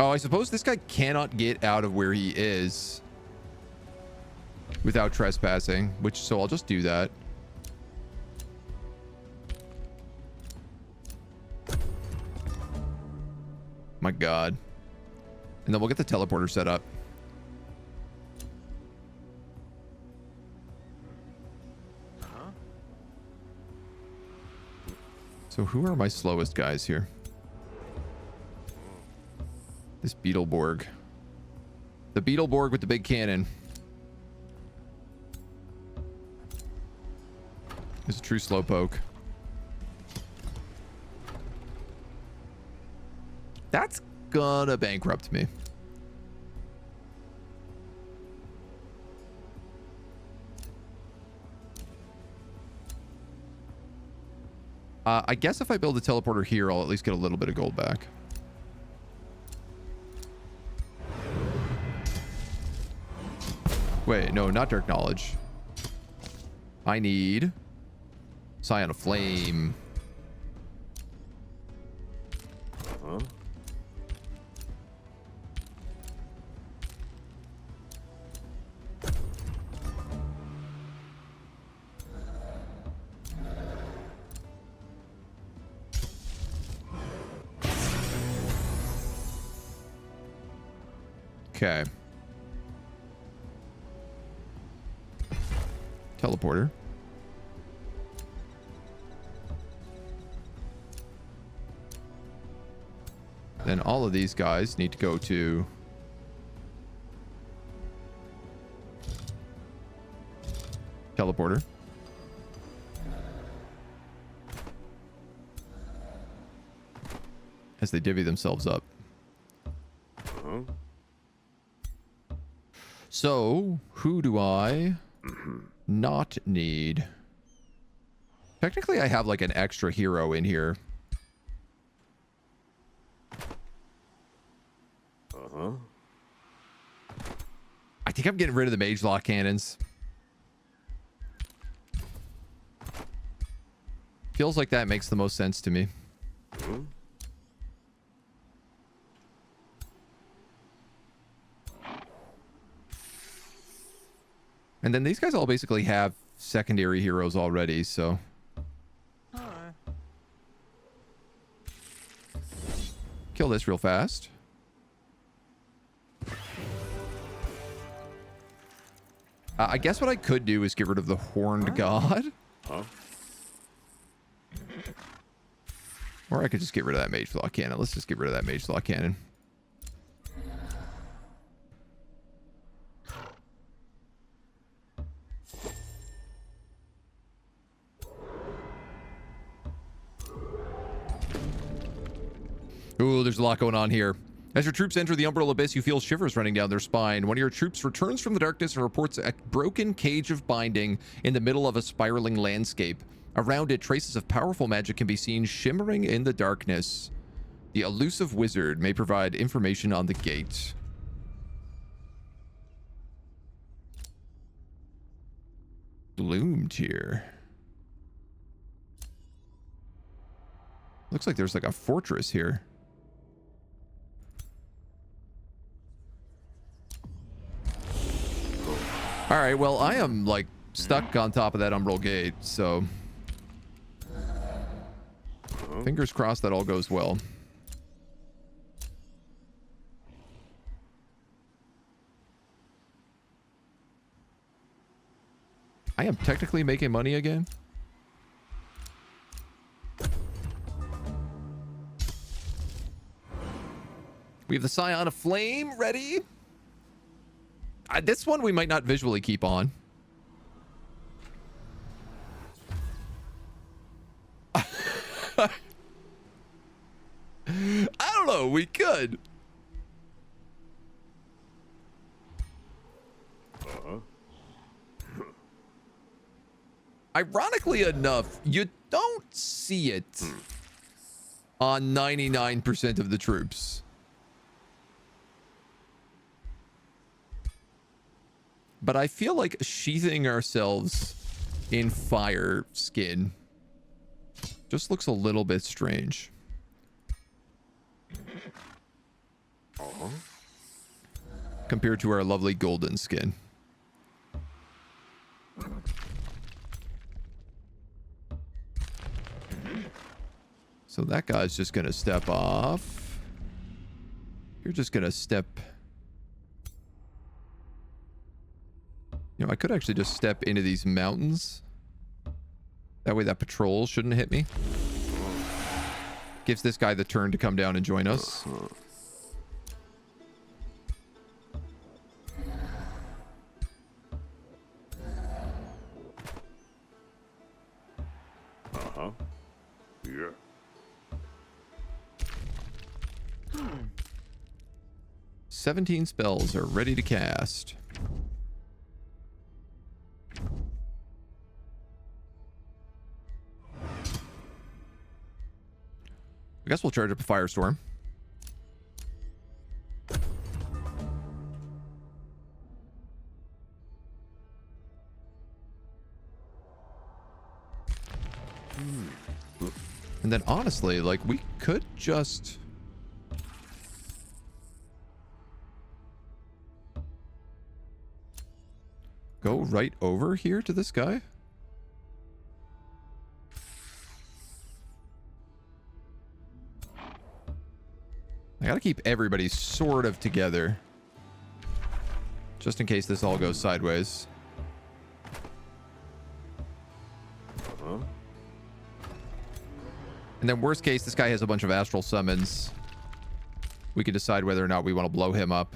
Oh, I suppose this guy cannot get out of where he is without trespassing, so I'll just do that. My God. And then we'll get the teleporter set up. So who are my slowest guys here? This Beetleborg. The Beetleborg with the big cannon. Is a true slowpoke. That's gonna bankrupt me. I guess if I build a teleporter here, I'll at least get a little bit of gold back. Wait, no, not dark knowledge. I need Scion of Flame. Okay. Teleporter. Then all of these guys need to go to teleporter. as they divvy themselves up. So, who do I not need? Technically, I have like an extra hero in here. I think I'm getting rid of the mage lock cannons. Feels like that makes the most sense to me. And then these guys all basically have secondary heroes already, so... Kill this real fast. I guess what I could do is get rid of the Horned God. Or I could just get rid of that Mage Lock Cannon. Let's just get rid of that Mage Lock Cannon. Ooh, there's a lot going on here. As your troops enter the umbral abyss, you feel shivers running down their spine. One of your troops returns from the darkness and reports a broken cage of binding in the middle of a spiraling landscape. Around it, traces of powerful magic can be seen shimmering in the darkness. The elusive wizard may provide information on the gate. Gloom tier. Looks like there's like a fortress here. All right, well, I am like stuck on top of that umbral gate, so fingers crossed that all goes well. I am technically making money again. We have the Scion of Flame ready. This one we might not visually keep on. I don't know. We could. Ironically enough, you don't see it on 99% of the troops. But I feel like sheathing ourselves in fire skin just looks a little bit strange. Compared to our lovely golden skin. So that guy's just going to step off. You're just going to step... You know, I could actually just step into these mountains. That way that patrol shouldn't hit me. Gives this guy the turn to come down and join us. Yeah. 17 spells are ready to cast. I guess we'll charge up a firestorm. And then honestly, like, we could just... go right over here to this guy. I gotta keep everybody sort of together. Just in case this all goes sideways. And then worst case, this guy has a bunch of astral summons. We can decide whether or not we want to blow him up.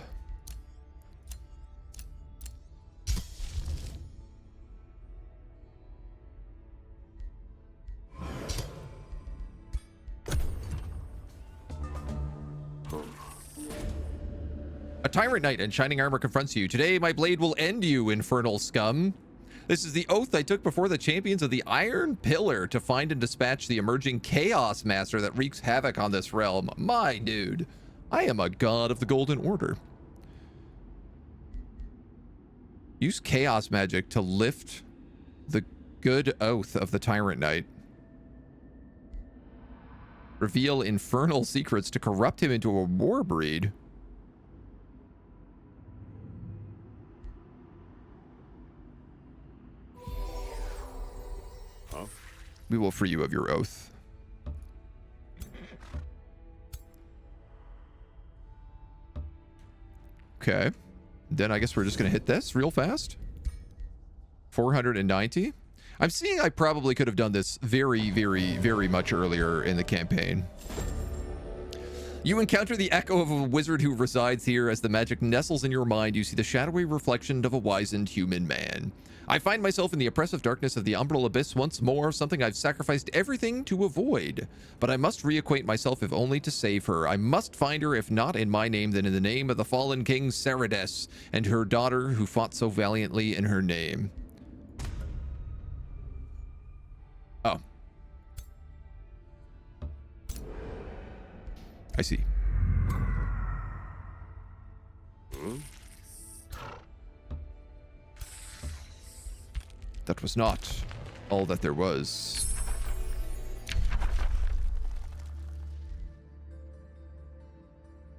A tyrant knight in shining armor confronts you. Today, my blade will end you, infernal scum. This is the oath I took before the champions of the Iron Pillar to find and dispatch the emerging Chaos Master that wreaks havoc on this realm. My dude, I am a god of the Golden Order. Use chaos magic to lift the good oath of the Tyrant Knight. Reveal infernal secrets to corrupt him into a war breed. Huh? We will free you of your oath. Okay. Then I guess we're just going to hit this real fast. 490. I'm seeing I probably could have done this very, very, very much earlier in the campaign. You encounter the echo of a wizard who resides here. As the magic nestles in your mind, you see the shadowy reflection of a wizened human man. I find myself in the oppressive darkness of the umbral abyss once more, something I've sacrificed everything to avoid. But I must reacquaint myself, if only to save her. I must find her, if not in my name, then in the name of the fallen king Cerades and her daughter who fought so valiantly in her name. Oh. I see. That was not all that there was.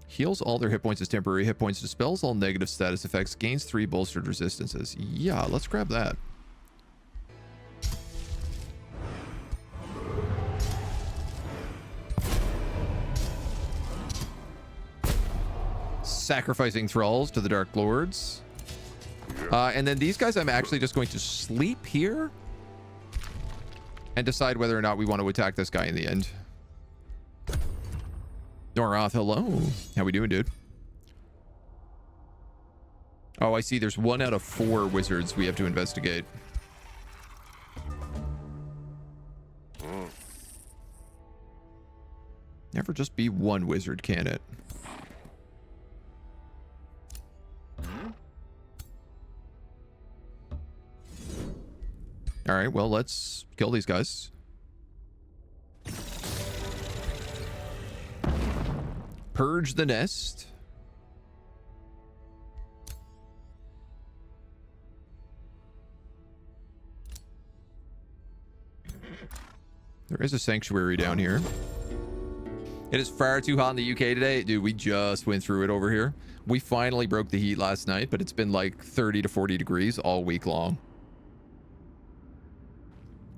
Heals all their hit points as temporary hit points, dispels all negative status effects, gains 3 bolstered resistances. Yeah, let's grab that. Sacrificing thralls to the Dark Lords. And then these guys, I'm actually just going to sleep here and decide whether or not we want to attack this guy in the end. Noroth, hello. How we doing, dude? Oh, I see. There's 1 out of 4 wizards we have to investigate. Never just be 1 wizard, can it? All right, well, let's kill these guys. Purge the nest. There is a sanctuary down here. It is far too hot in the UK today. Dude, we just went through it over here. We finally broke the heat last night, but it's been like 30 to 40 degrees all week long.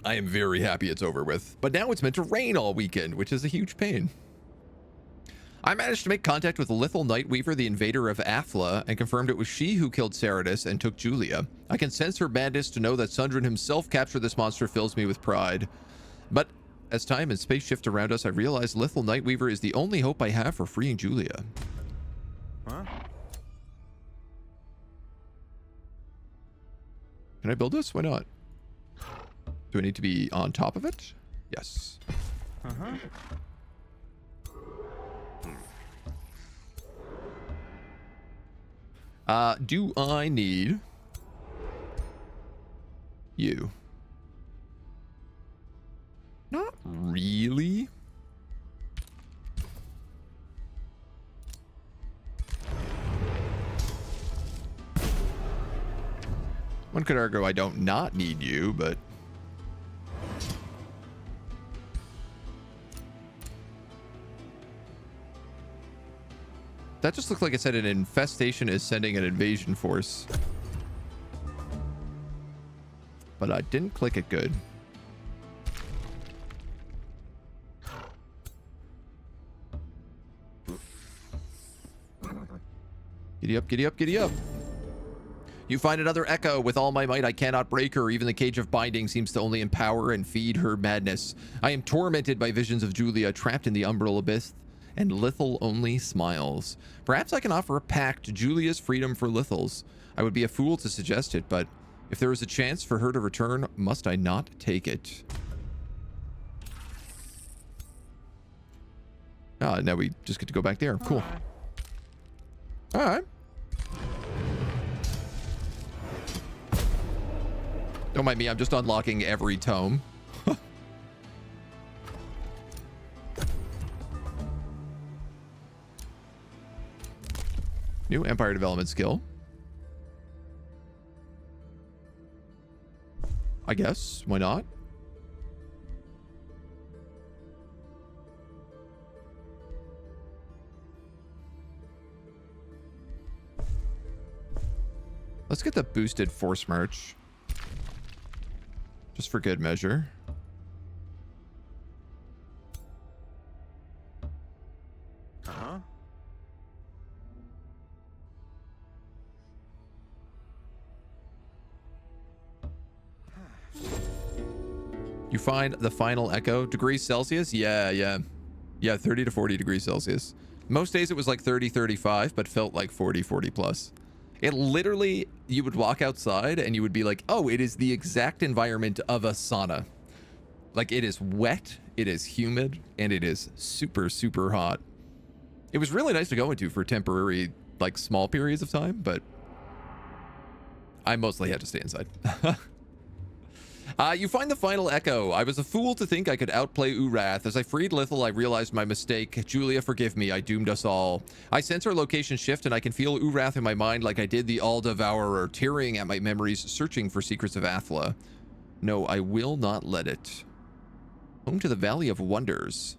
I am very happy it's over with. But now it's meant to rain all weekend, which is a huge pain. I managed to make contact with Lithal Nightweaver, the invader of Afla, and confirmed it was she who killed Cerades and took Julia. I can sense her madness. To know that Sundrin himself captured this monster fills me with pride. But as time and space shift around us, I realize Lithal Nightweaver is the only hope I have for freeing Julia. Huh? Can I build this? Why not? Do I need to be on top of it? Yes. Do I need you? Not really. One could argue I don't not need you, but that just looked like it said an infestation is sending an invasion force. But I didn't click it good. Giddy up, giddy up, giddy up. You find another echo. With all my might, I cannot break her. Even the cage of binding seems to only empower and feed her madness. I am tormented by visions of Julia trapped in the umbral abyss, and Lithal only smiles. Perhaps I can offer a pact, Julia's freedom for Lithal's. I would be a fool to suggest it, but if there is a chance for her to return, must I not take it? Ah, now we just get to go back there. Cool. All right. Don't mind me, I'm just unlocking every tome. New Empire development skill. I guess. Why not? Let's get the boosted force march. Just for good measure. Uh-huh. You find the final echo. Degrees Celsius? Yeah, 30 to 40 degrees Celsius. Most days it was like 30, 35, but felt like 40, 40 plus. It literally, you would walk outside and you would be like, oh, it is the exact environment of a sauna. Like, it is wet, it is humid, and it is super, super hot. It was really nice to go into for temporary, like, small periods of time, but I mostly had to stay inside. You find the final echo. I was a fool to think I could outplay Urath. As I freed Lithel, I realized my mistake. Julia, forgive me. I doomed us all. I sense our location shift, and I can feel Urath in my mind like I did the All-Devourer, tearing at my memories, searching for secrets of Athla. No, I will not let it. Home to the Valley of Wonders.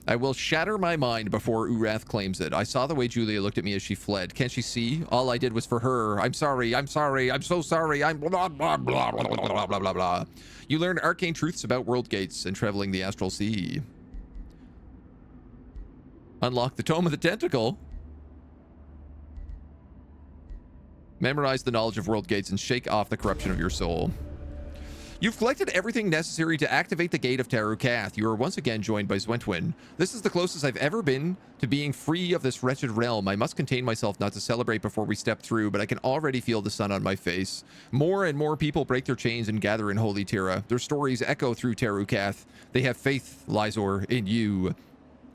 I will shatter my mind before Urath claims it. I saw the way Julia looked at me as she fled. Can't she see? All I did was for her. I'm sorry. I'm sorry. I'm so sorry. I'm blah, blah, blah, blah, blah, blah, blah, blah. You learn arcane truths about world gates and traveling the astral sea. Unlock the Tome of the Tentacle. Memorize the knowledge of world gates and shake off the corruption of your soul. You've collected everything necessary to activate the Gate of Tarukath. You are once again joined by Zwentwin. This is the closest I've ever been to being free of this wretched realm. I must contain myself not to celebrate before we step through, but I can already feel the sun on my face. More and more people break their chains and gather in Holy Tira. Their stories echo through Tarukath. They have faith, Lysor, in you.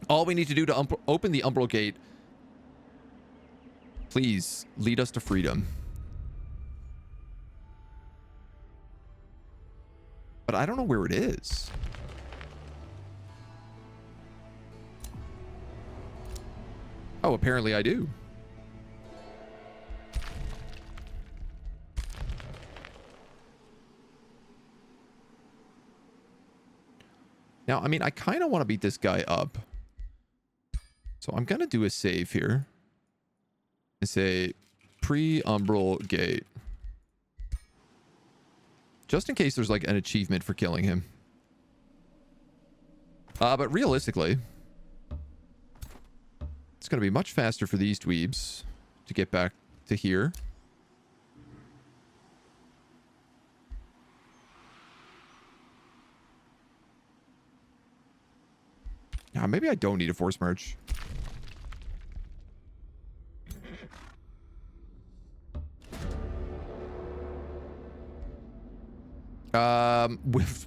All we need to do to open the Umbral Gate. Please, lead us to freedom. But I don't know where it is. Oh, apparently I do. Now, I mean, I kind of want to beat this guy up. So I'm going to do a save here. And say pre-Umbral Gate. Just in case there's like an achievement for killing him. But realistically, it's going to be much faster for these dweebs to get back to here. Now, maybe I don't need a force march.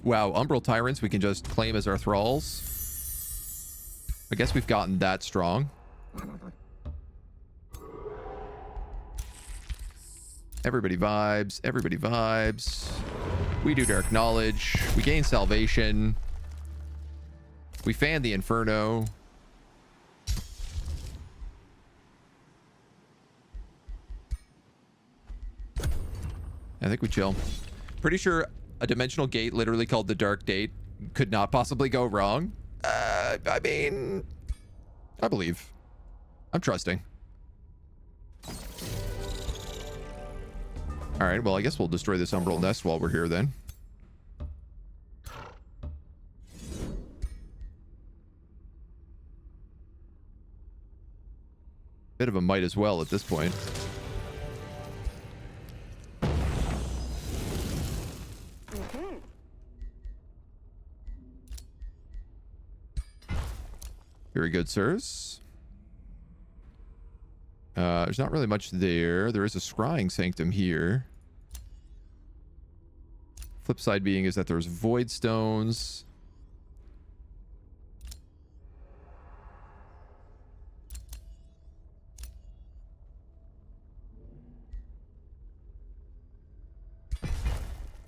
Wow, Umbral Tyrants we can just claim as our thralls. I guess we've gotten that strong. Everybody vibes. Everybody vibes. We do Dark Knowledge. We gain Salvation. We fan the Inferno. I think we chill. Pretty sure a dimensional gate literally called the Dark Date could not possibly go wrong. I mean, I believe. I'm trusting. All right, well, I guess we'll destroy this Umbral Nest while we're here then. Bit of a might as well at this point. Very good, sirs. There's not really much there. There is a scrying sanctum here. Flip side being is that there's void stones.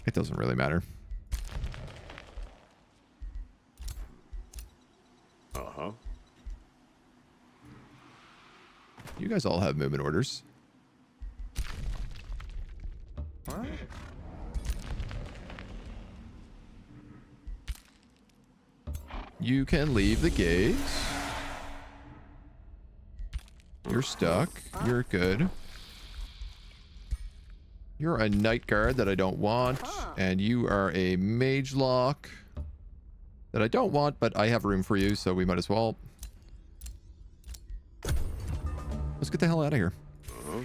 It doesn't really matter. Uh-huh. You guys all have movement orders. What? You can leave the gate. You're stuck. You're good. You're a night guard that I don't want. And you are a mage lock that I don't want, but I have room for you, so we might as well. Let's get the hell out of here. Uh-huh.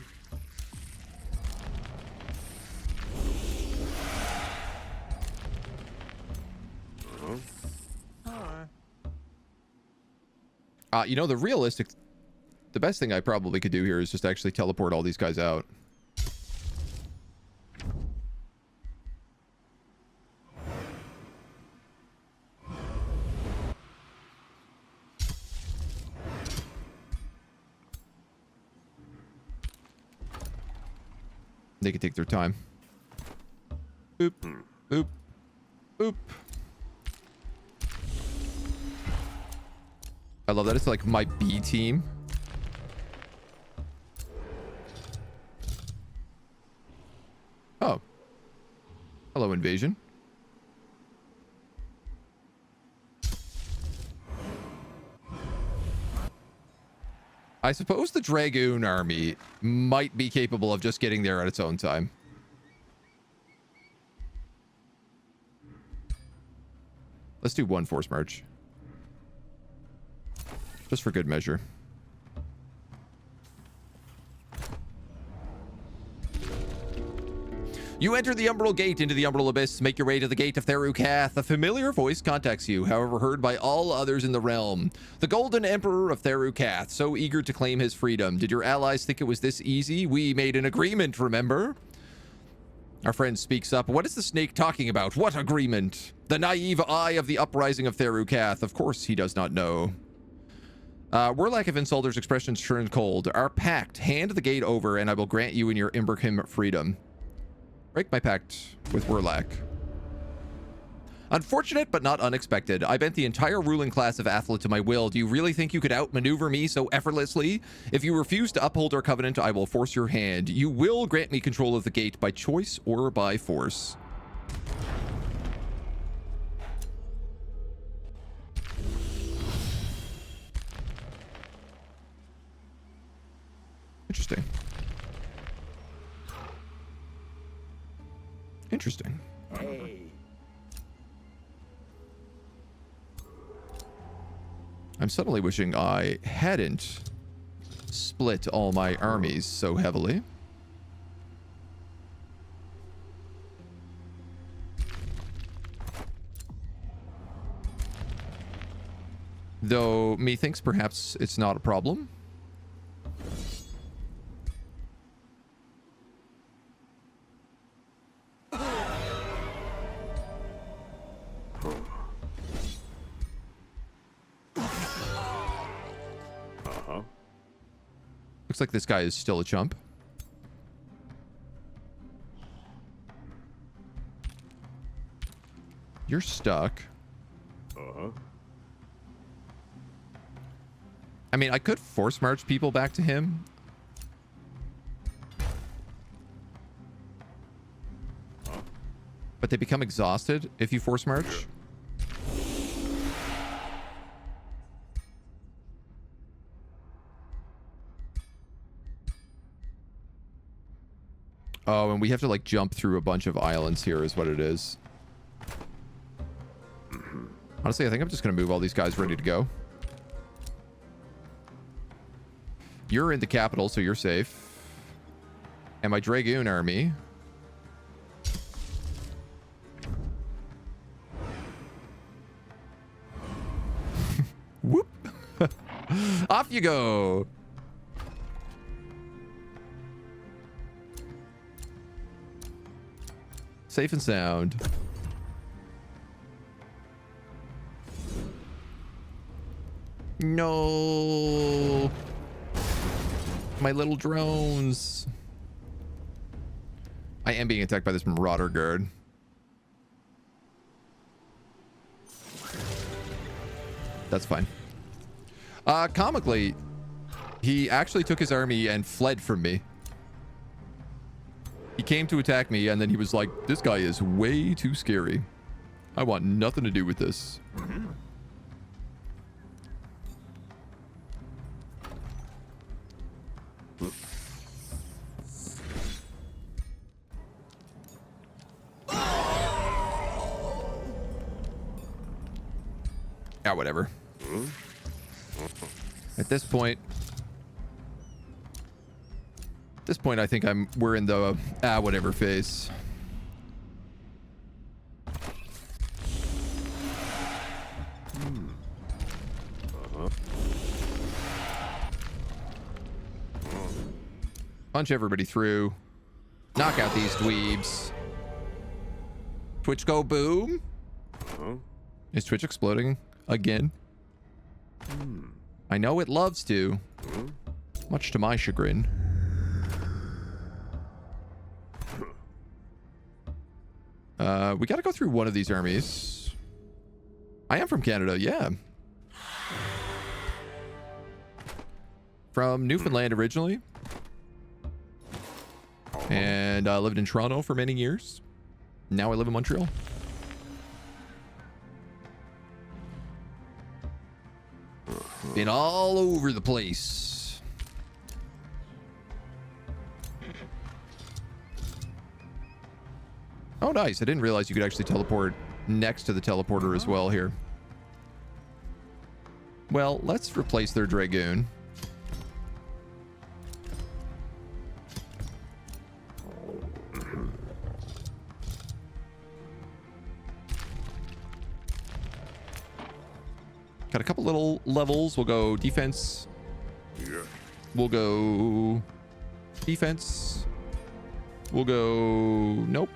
You know, the best thing I probably could do here is just actually teleport all these guys out. They can take their time. Boop, boop, boop. I love that it's like my B team. Oh. Hello, invasion. I suppose the Dragoon army might be capable of just getting there at its own time. Let's do one force march. Just for good measure. You enter the Umbral Gate into the Umbral Abyss. Make your way to the Gate of Therukath. A familiar voice contacts you, however heard by all others in the realm. The Golden Emperor of Therukath, so eager to claim his freedom. Did your allies think it was this easy? We made an agreement, remember? Our friend speaks up. What is the snake talking about? What agreement? The naive eye of the uprising of Therukath. Of course he does not know. Warlack of Insulter's expressions turned cold. Our pact. Hand the gate over, and I will grant you and your Imberkim freedom. Break my pact with Warlack. Unfortunate, but not unexpected. I bent the entire ruling class of Athla to my will. Do you really think you could outmaneuver me so effortlessly? If you refuse to uphold our covenant, I will force your hand. You will grant me control of the gate by choice or by force. Interesting. Interesting. Hey. I'm suddenly wishing I hadn't split all my armies so heavily. Though methinks perhaps it's not a problem. Looks like this guy is still a chump. You're stuck. I mean, I could force march people back to him. But they become exhausted if you force march. Oh, and we have to like jump through a bunch of islands here is what it is. Honestly, I think I'm just going to move all these guys ready to go. You're in the capital, so you're safe. And my Dragoon army. Whoop. Off you go. Safe and sound. No. My little drones. I am being attacked by this Marauder guard. That's fine. Comically, he actually took his army and fled from me. He came to attack me, and then he was like, this guy is way too scary. I want nothing to do with this. Yeah, whatever. At this point, I think we're in the whatever phase. Punch everybody through. Knock out these dweebs. Twitch go boom. Is Twitch exploding again? I know it loves to. Much to my chagrin. We gotta go through one of these armies. I am from Canada, yeah. From Newfoundland originally. And I lived in Toronto for many years. Now I live in Montreal. Been all over the place. Oh, nice. I didn't realize you could actually teleport next to the teleporter as well here. Well, let's replace their Dragoon. Got a couple little levels. We'll go defense. We'll go defense. We'll go... Nope.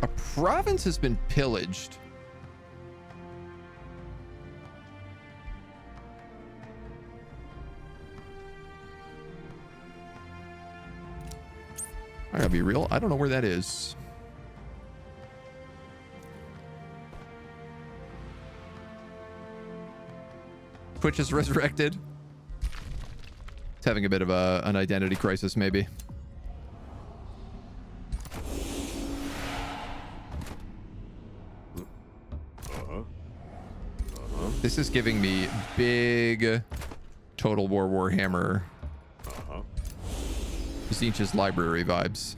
A province has been pillaged. I gotta be real. I don't know where that is. Twitch is resurrected. It's having a bit of an identity crisis, maybe. This is giving me big Total War Warhammer Zinch's Library vibes.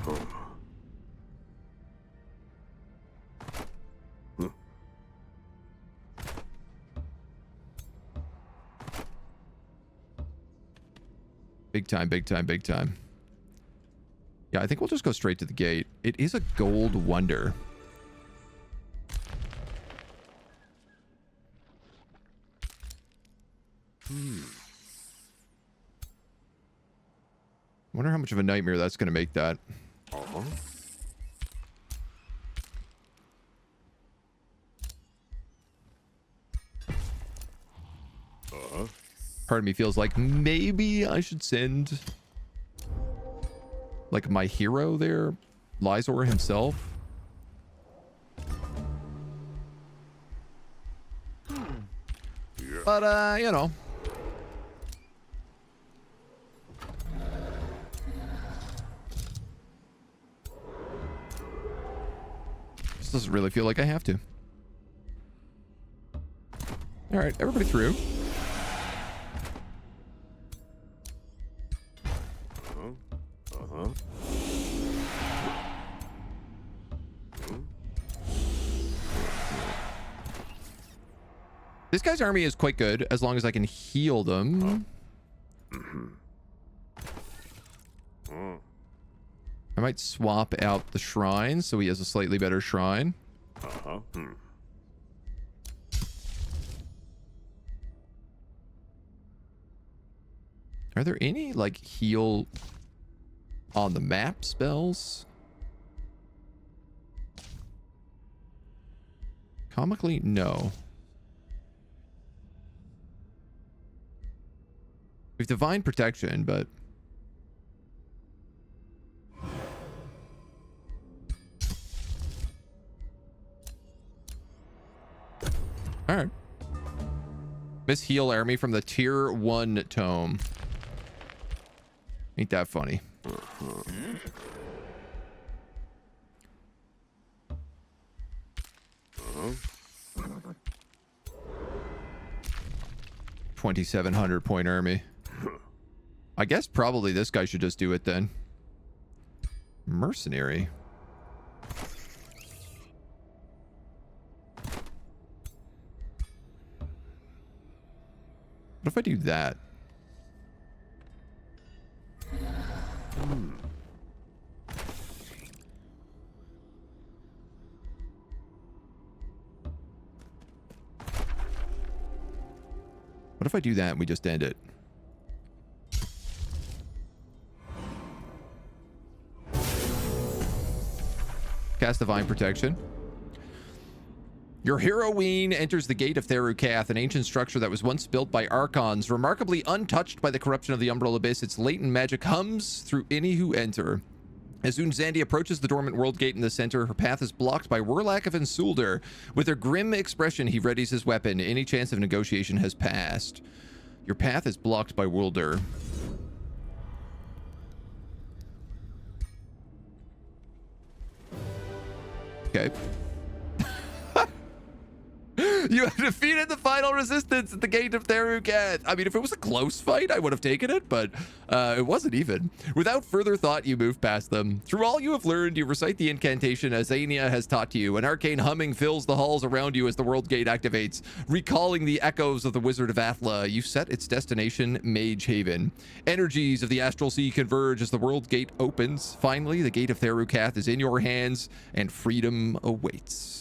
Big time, big time, big time. Yeah, I think we'll just go straight to the gate. It is a gold wonder. Wonder how much of a nightmare that's going to make that. Part of me feels like maybe I should send like my hero there, Lysor himself. But you know, this doesn't really feel like I have to. All right, everybody through. This guy's army is quite good as long as I can heal them. I might swap out the shrine so he has a slightly better shrine. Are there any like heal on the map spells? Comically, no. We have divine protection, but All right. Miss Heal Army from the Tier 1 tome. Ain't that funny. 2,700 point army. I guess probably this guy should just do it then. Mercenary. What if I do that? What if I do that and we just end it? Cast Divine Protection. Your heroine enters the Gate of Therukath, an ancient structure that was once built by Archons. Remarkably untouched by the corruption of the Umbral Abyss, its latent magic hums through any who enter. As Unzandi approaches the dormant world gate in the center, her path is blocked by Werlak of Insulder. With a grim expression, he readies his weapon. Any chance of negotiation has passed. Your path is blocked by Wilder. Okay. You have defeated the final resistance at the Gate of Therukath. I mean, if it was a close fight, I would have taken it, but it wasn't even. Without further thought, you move past them. Through all you have learned, you recite the incantation Azania has taught you. An arcane humming fills the halls around you as the world gate activates. Recalling the echoes of the Wizard of Athla, you set its destination, Mage Haven. Energies of the Astral Sea converge as the world gate opens. Finally, the Gate of Therukath is in your hands, and freedom awaits.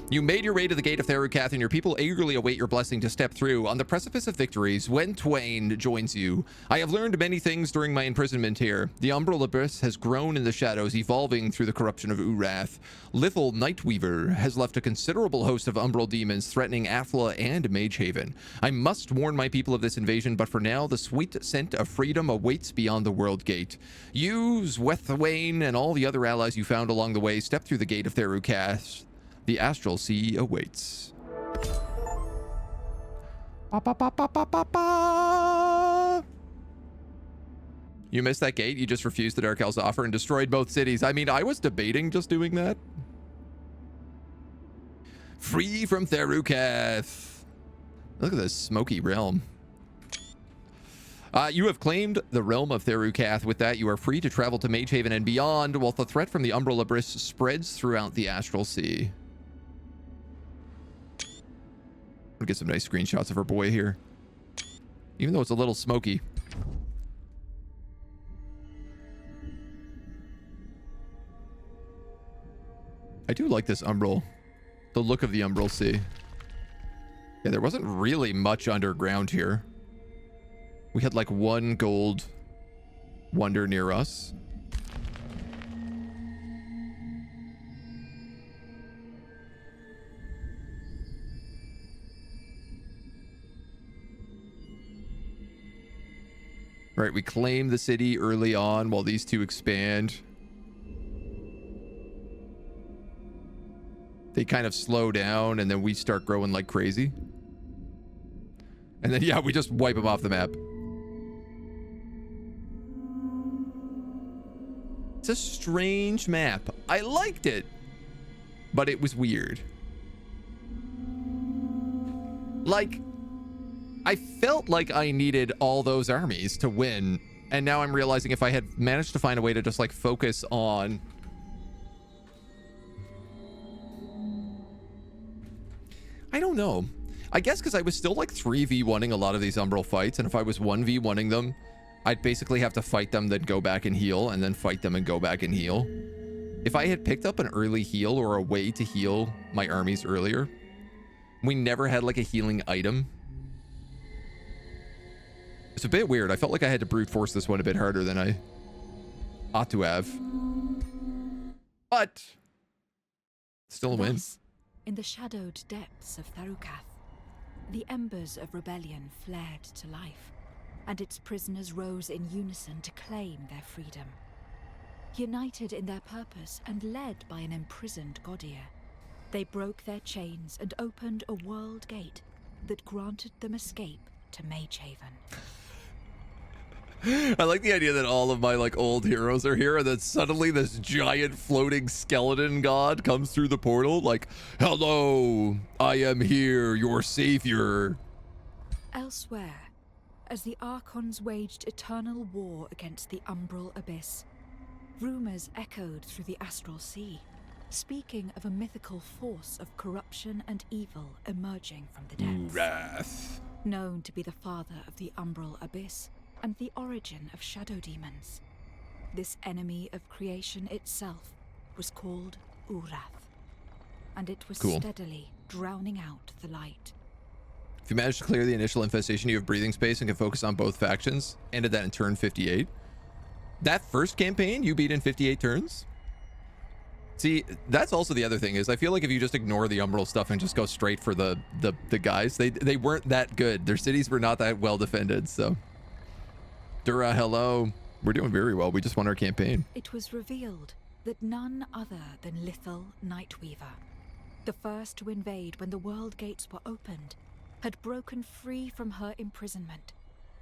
You made your way to the Gate of Therukath, and your people eagerly await your blessing to step through. On the precipice of victories, Wen Twain joins you. I have learned many things during my imprisonment here. The Umbral Abyss has grown in the shadows, evolving through the corruption of Urath. Lithel Nightweaver has left a considerable host of Umbral demons threatening Athla and Mage Haven. I must warn my people of this invasion, but for now, the sweet scent of freedom awaits beyond the World Gate. You, Zwethwain, and all the other allies you found along the way step through the Gate of Therukath. The Astral Sea awaits. Ba, ba, ba, ba, ba, ba, ba. You missed that gate. You just refused the Dark Elf's offer and destroyed both cities. I mean, I was debating just doing that. Free from Therukath. Look at this smoky realm. You have claimed the realm of Therukath. With that, you are free to travel to Mage Haven and beyond, while the threat from the Umbral Abyss spreads throughout the Astral Sea. We'll get some nice screenshots of our boy here, even though it's a little smoky. I do like this Umbral, the look of the Umbral Sea. Yeah, there wasn't really much underground here. We had like one gold wonder near us. Right, we claim the city early on while these two expand. They kind of slow down and then we start growing like crazy. And then, yeah, we just wipe them off the map. It's a strange map. I liked it, but it was weird. Like, I felt like I needed all those armies to win, and now I'm realizing if I had managed to find a way to just like focus on I don't know. I guess because I was still like 3v1ing a lot of these Umbral fights, and if I was 1v1ing them, I'd basically have to fight them, then go back and heal, and then fight them and go back and heal. If I had picked up an early heal or a way to heal my armies earlier, we never had like a healing item. It's a bit weird. I felt like I had to brute force this one a bit harder than I ought to have. But still a win. Thus, in the shadowed depths of Therukath, the embers of rebellion flared to life, and its prisoners rose in unison to claim their freedom. United in their purpose and led by an imprisoned Gaudier, they broke their chains and opened a world gate that granted them escape to Magehaven. I like the idea that all of my like old heroes are here, and then suddenly this giant floating skeleton god comes through the portal like, hello, I am here, your savior. Elsewhere, as the Archons waged eternal war against the umbral abyss, rumors echoed through the astral sea, speaking of a mythical force of corruption and evil emerging from the depths. Wrath. Known to be the father of the umbral abyss and the origin of shadow demons. This enemy of creation itself was called Urath, and it was steadily drowning out the light. If you manage to clear the initial infestation, you have breathing space and can focus on both factions. Ended that in turn 58. That first campaign you beat in 58 turns? See, that's also the other thing is I feel like if you just ignore the umbral stuff and just go straight for the guys, they weren't that good. Their cities were not that well defended, so. Dura, hello. We're doing very well. We just won our campaign. It was revealed that none other than Lithal Nightweaver, the first to invade when the world gates were opened, had broken free from her imprisonment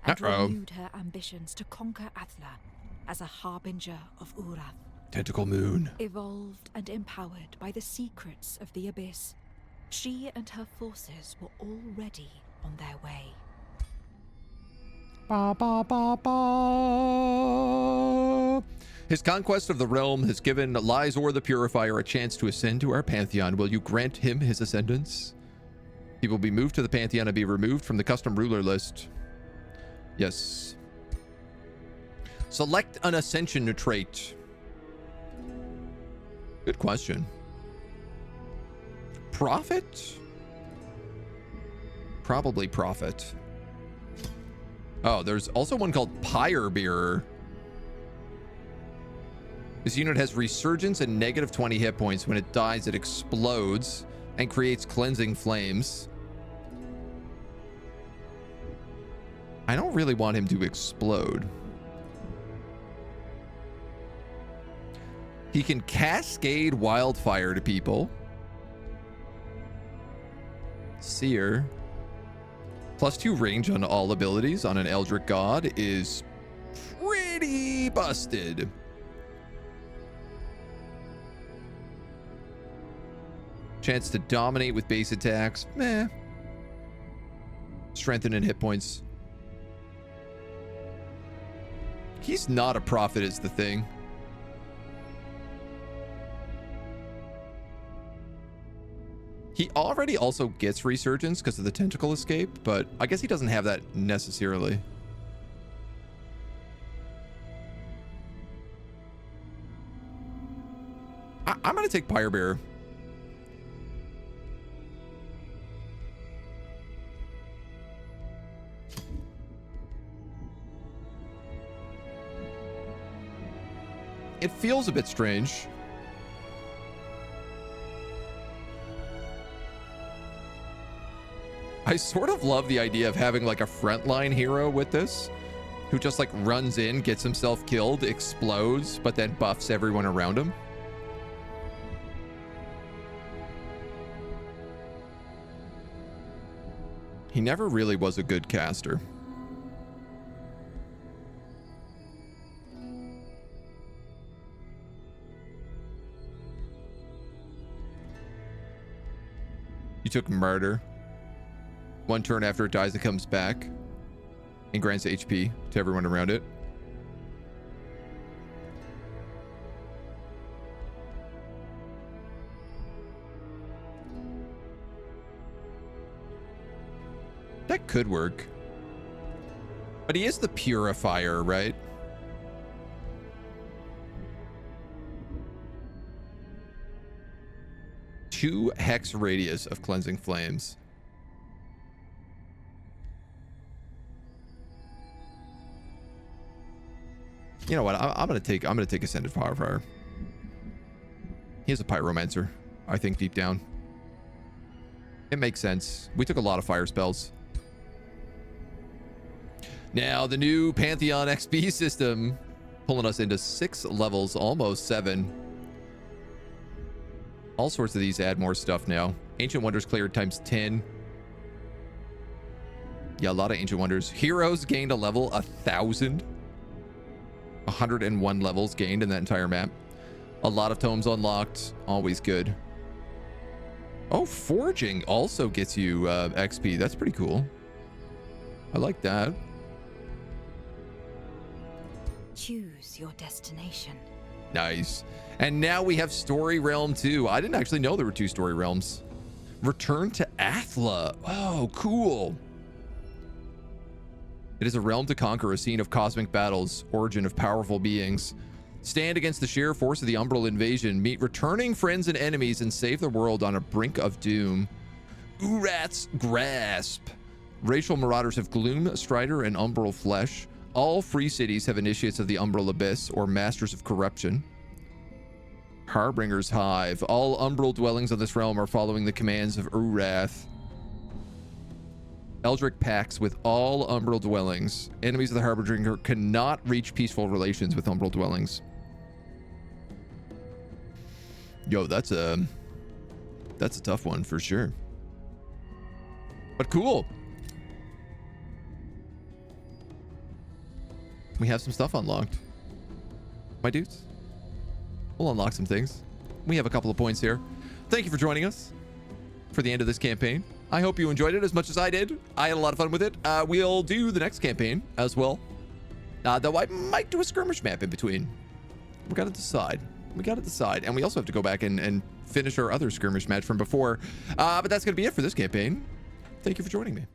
and renewed her ambitions to conquer Athla as a harbinger of Urath. Tentacle Moon. Evolved and empowered by the secrets of the Abyss, she and her forces were already on their way. Ba, ba, ba, ba. His conquest of the realm has given Lysor the Purifier a chance to ascend to our pantheon. Will you grant him his ascendance? He will be moved to the pantheon and be removed from the custom ruler list. Yes. Select an ascension trait. Good question. Prophet? Probably Prophet. Oh, there's also one called Pyre Bearer. This unit has resurgence and negative 20 hit points. When it dies, it explodes and creates cleansing flames. I don't really want him to explode. He can cascade wildfire to people. Seer. +2 range on all abilities on an Eldritch God is pretty busted. Chance to dominate with base attacks. Meh. Strengthen and hit points. He's not a prophet is the thing. He already also gets resurgence because of the tentacle escape, but I guess he doesn't have that necessarily. I'm going to take Pyre Bearer. It feels a bit strange. I sort of love the idea of having like a frontline hero with this, who just like runs in, gets himself killed, explodes, but then buffs everyone around him. He never really was a good caster. You took Murder. 1 turn after it dies, it comes back and grants HP to everyone around it. That could work. But he is the Purifier, right? Two hex radius of cleansing flames. You know what? I'm gonna take Ascended Purifier. He is a Pyromancer, I think, deep down. It makes sense. We took a lot of fire spells. Now, the new Pantheon XP system pulling us into 6 levels, almost 7. All sorts of these add more stuff now. Ancient Wonders cleared times 10. Yeah, a lot of Ancient Wonders. Heroes gained a level, 1,000. 101 levels gained in that entire map. A lot of tomes unlocked. Always good. Oh, forging also gets you XP. That's pretty cool. I like that. Choose your destination. Nice. And now we have Story Realm 2. I didn't actually know there were 2 Story Realms. Return to Athla. Oh, cool. It is a realm to conquer, a scene of cosmic battles, origin of powerful beings. Stand against the sheer force of the umbral invasion, meet returning friends and enemies, and save the world on a brink of doom. Urath's Grasp. Racial marauders of Gloom, Strider, and Umbral Flesh. All free cities have initiates of the Umbral Abyss, or Masters of Corruption. Harbinger's Hive. All umbral dwellings of this realm are following the commands of Urath. Eldritch pacts with all umbral dwellings. Enemies of the Harbinger cannot reach peaceful relations with umbral dwellings. Yo, that's a tough one for sure. But cool. We have some stuff unlocked. My dudes. We'll unlock some things. We have a couple of points here. Thank you for joining us for the end of this campaign. I hope you enjoyed it as much as I did. I had a lot of fun with it. We'll do the next campaign as well. Though I might do a skirmish map in between. We got to decide. And we also have to go back and finish our other skirmish match from before. But that's going to be it for this campaign. Thank you for joining me.